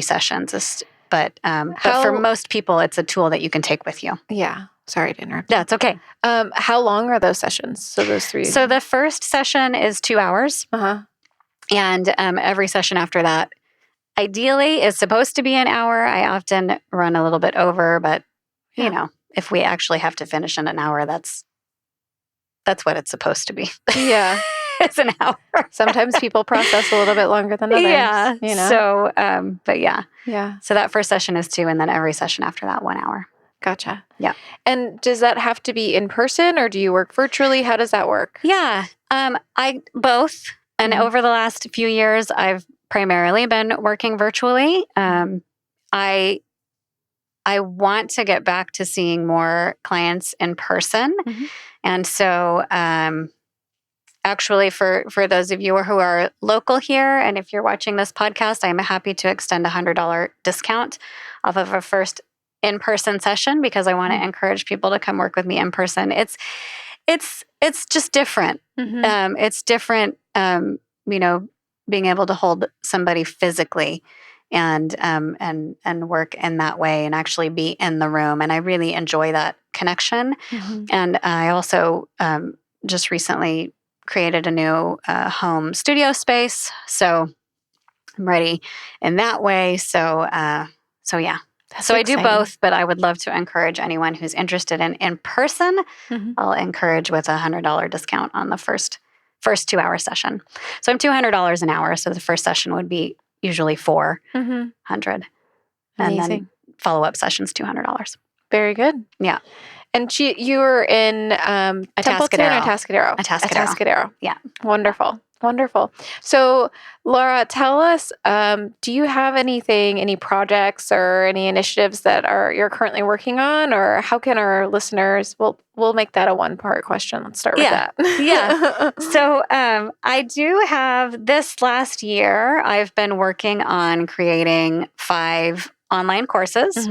sessions. But for most people, it's a tool that you can take with you. Yeah. Sorry to interrupt. That's okay. How long are those sessions? So those 3? So the first session is 2 hours. And every session after that, ideally, is supposed to be an hour. I often run a little bit over, but if we actually have to finish in an hour, that's what it's supposed to be. Yeah. It's an hour. Sometimes people process a little bit longer than others. Yeah. So, but yeah. Yeah. So that first session is 2, and then every session after that, 1 hour. Gotcha. Yeah. And does that have to be in person, or do you work virtually? How does that work? Yeah. I both. And over the last few years, I've primarily been working virtually. I want to get back to seeing more clients in person. And so actually, for those of you who are local here, and if you're watching this podcast, I'm happy to extend a $100 discount off of a first in-person session, because I want to encourage people to come work with me in person. It's just different. It's different, being able to hold somebody physically and work in that way and actually be in the room. And I really enjoy that connection. And I also just recently created a new home studio space. So I'm ready in that way. So yeah. That's So I do exciting. both, but I would love to encourage anyone who's interested in person. I'll encourage with $100 discount on the first 2-hour session. So I'm $200 an hour. So the first session would be usually $400, and then follow-up sessions $200. Very good. Yeah. And you were in Templeton or Atascadero? Atascadero. Yeah. Wonderful. Wonderful. So, Lara, tell us, do you have any projects or any initiatives that you're currently working on, or how can our listeners, we'll make that a one-part question. Let's start with that. Yeah. So I do have, this last year, I've been working on creating 5 online courses.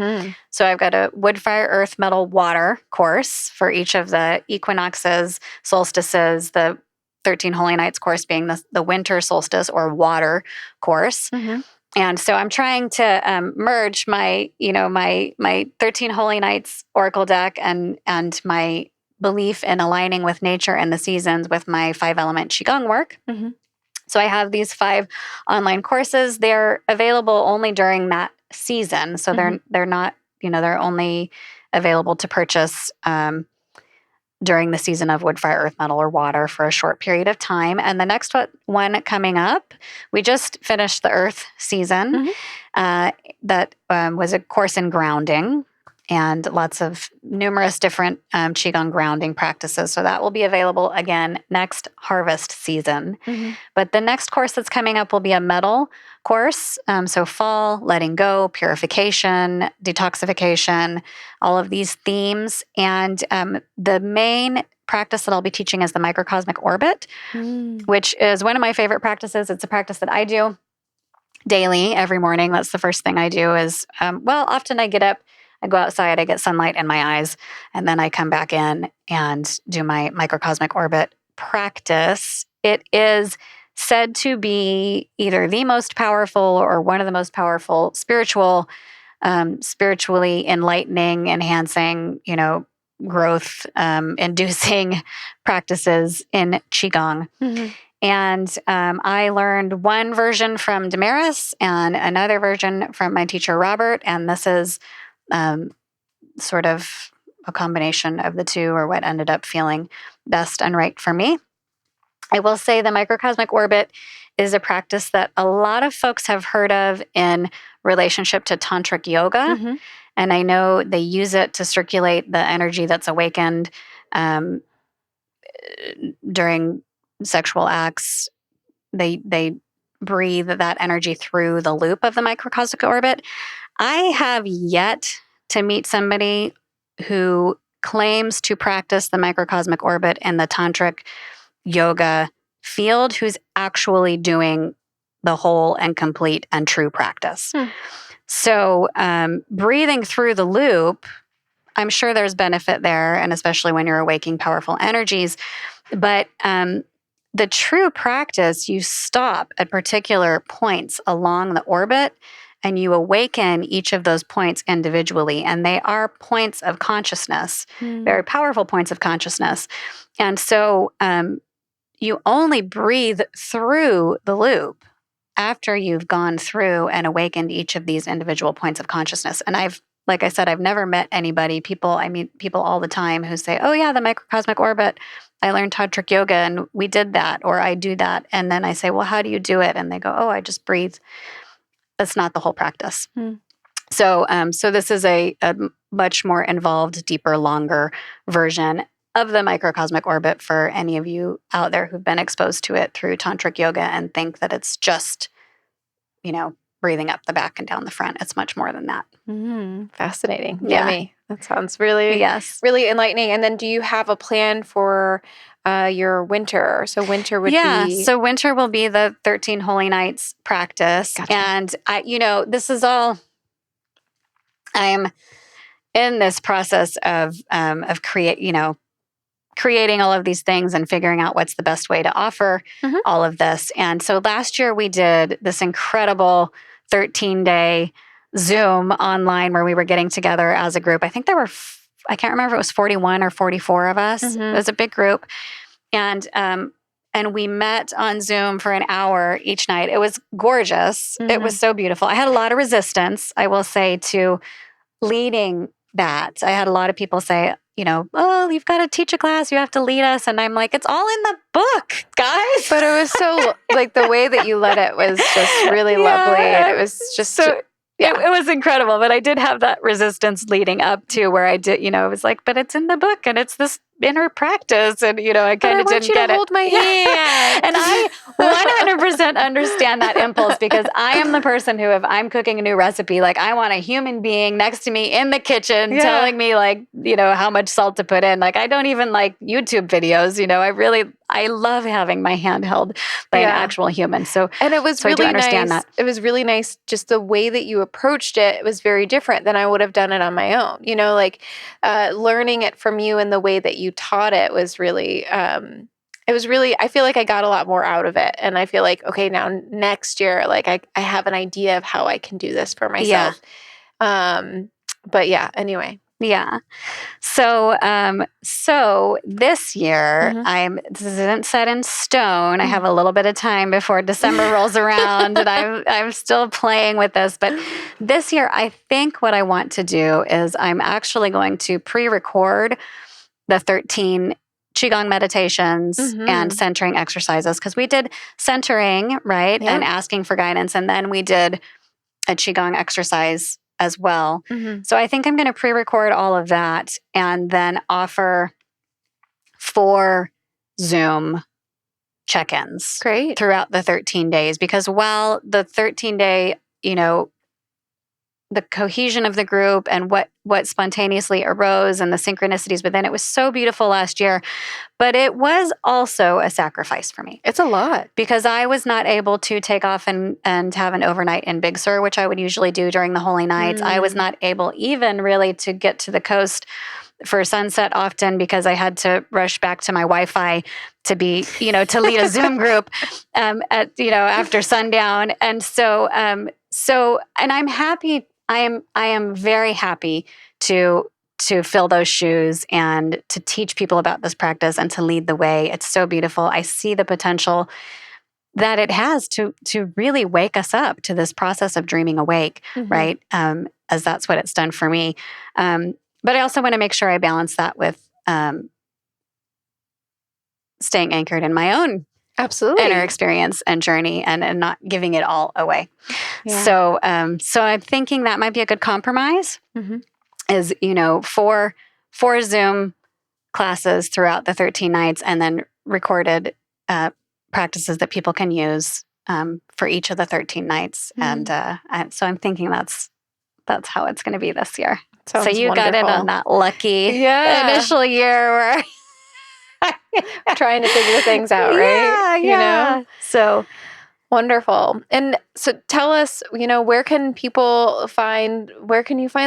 So I've got a wood, fire, earth, metal, water course for each of the equinoxes, solstices, the 13 Holy Nights course being the winter solstice or water course. And so I'm trying to merge my 13 Holy Nights Oracle deck and my belief in aligning with nature and the seasons with my 5-element Qigong work. So I have these 5 online courses. They're available only during that season. So they're not, they're only available to purchase during the season of wood, fire, earth, metal, or water for a short period of time. And the next one coming up, we just finished the earth season. That was a course in grounding and numerous different Qigong grounding practices. So that will be available again next harvest season. But the next course that's coming up will be a metal course. So fall, letting go, purification, detoxification, all of these themes. And the main practice that I'll be teaching is the microcosmic orbit, which is one of my favorite practices. It's a practice that I do daily, every morning. That's the first thing I do is, often I get up, I go outside, I get sunlight in my eyes, and then I come back in and do my microcosmic orbit practice. It is said to be either the most powerful or one of the most powerful spiritually enlightening, enhancing, growth inducing practices in Qigong. And I learned one version from Damaris and another version from my teacher, Robert. And this is sort of a combination of the two, or what ended up feeling best and right for me. I will say the microcosmic orbit is a practice that a lot of folks have heard of in relationship to tantric yoga. And I know they use it to circulate the energy that's awakened during sexual acts. They breathe that energy through the loop of the microcosmic orbit. I have yet to meet somebody who claims to practice the microcosmic orbit in the tantric yoga field who's actually doing the whole and complete and true practice. So breathing through the loop, I'm sure there's benefit there, and especially when you're awaking powerful energies. But the true practice, you stop at particular points along the orbit and you awaken each of those points individually. And they are points of consciousness, very powerful points of consciousness. And so you only breathe through the loop after you've gone through and awakened each of these individual points of consciousness. And like I said, I've never met anybody, I meet people all the time who say, oh yeah, the microcosmic orbit, I learned tantric yoga and we did that, or I do that. And then I say, well, how do you do it? And they go, oh, I just breathe. That's not the whole practice. So this is a much more involved, deeper, longer version of the microcosmic orbit for any of you out there who've been exposed to it through tantric yoga and think that it's just, breathing up the back and down the front. It's much more than that. Fascinating. Yeah. Yummy. That sounds really, really enlightening. And then do you have a plan for your winter? So winter would be... So winter will be the 13 Holy Nights practice. Gotcha. And this is all, I'm in this process of creating all of these things and figuring out what's the best way to offer all of this. And so last year we did this incredible 13-day Zoom online where we were getting together as a group. I think there were, I can't remember if it was 41 or 44 of us. It was a big group. And we met on Zoom for an hour each night. It was gorgeous. It was so beautiful. I had a lot of resistance, I will say, to leading that. I had a lot of people say, oh, you've got to teach a class, you have to lead us. And I'm like, it's all in the book, guys. But it was so, like, the way that you led it was just really lovely. And it was just so, it was incredible. But I did have that resistance leading up to where I did, it was like, but it's in the book and it's this inner practice. And, I kind of didn't get it. Hold my hand. And I 100% understand that impulse, because I am the person who, if I'm cooking a new recipe, like, I want a human being next to me in the kitchen telling me, like, how much salt to put in. Like, I don't even like YouTube videos, I love having my hand held by an actual human. And it was really nice. It was really nice. Just the way that you approached it, it was very different than I would have done it on my own. Learning it from you and the way that you taught it was really, I feel like I got a lot more out of it. And I feel like, okay, now next year, like I have an idea of how I can do this for myself. But yeah, anyway. Yeah. So this year, this isn't set in stone. I have a little bit of time before December rolls around, and I'm still playing with this. But this year, I think what I want to do is I'm actually going to pre-record the 13 Qigong meditations and centering exercises, because we did centering, right, and asking for guidance, and then we did a Qigong exercise as well. So I think I'm going to pre-record all of that and then offer 4 Zoom check-ins throughout the 13 days. Because while the 13-day, the cohesion of the group and what spontaneously arose and the synchronicities within it was so beautiful last year, but it was also a sacrifice for me. It's a lot. Because I was not able to take off and have an overnight in Big Sur, which I would usually do during the Holy Nights. I was not able even really to get to the coast for sunset often, because I had to rush back to my Wi-Fi to be, to lead a Zoom group after sundown. And so and I'm happy. I am very happy to fill those shoes and to teach people about this practice and to lead the way. It's so beautiful. I see the potential that it has to really wake us up to this process of dreaming awake, right? As that's what it's done for me. But I also want to make sure I balance that with staying anchored in my own inner experience and journey, and not giving it all away. So I'm thinking that might be a good compromise. Is 4 Zoom classes throughout the 13 nights, and then recorded practices that people can use for each of the 13 nights. And so I'm thinking that's how it's going to be this year. So you wonderful. Got in on that lucky initial year where trying to figure things out, right? Yeah. So wonderful. And so tell us, where can you find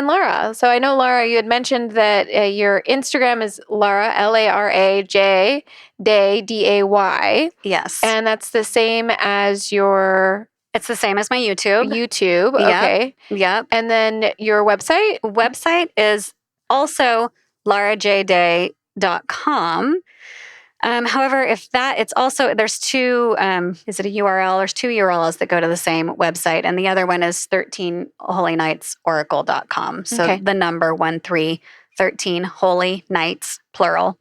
Lara? So I know, Lara, you had mentioned that your Instagram is Lara, LARAJ, Day, DAY. Yes. And that's the same as your... It's the same as my YouTube. Okay. Yep. And then your website? Website is also larajday.com. However, it's also, there's 2, is it a URL? There's 2 URLs that go to the same website. And the other one is 13holynightsoracle.com. So the number 13 holy nights, plural,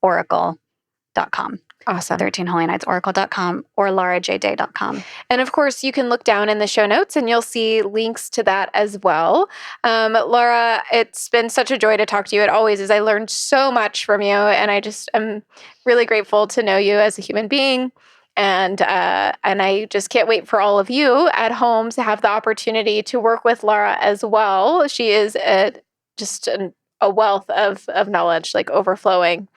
oracle.com. Awesome. 13holynightsoracle.com or larajday.com. And of course, you can look down in the show notes and you'll see links to that as well. Lara, it's been such a joy to talk to you. It always is. I learned so much from you, and I'm really grateful to know you as a human being. And I just can't wait for all of you at home to have the opportunity to work with Lara as well. She is just a wealth of knowledge, like overflowing.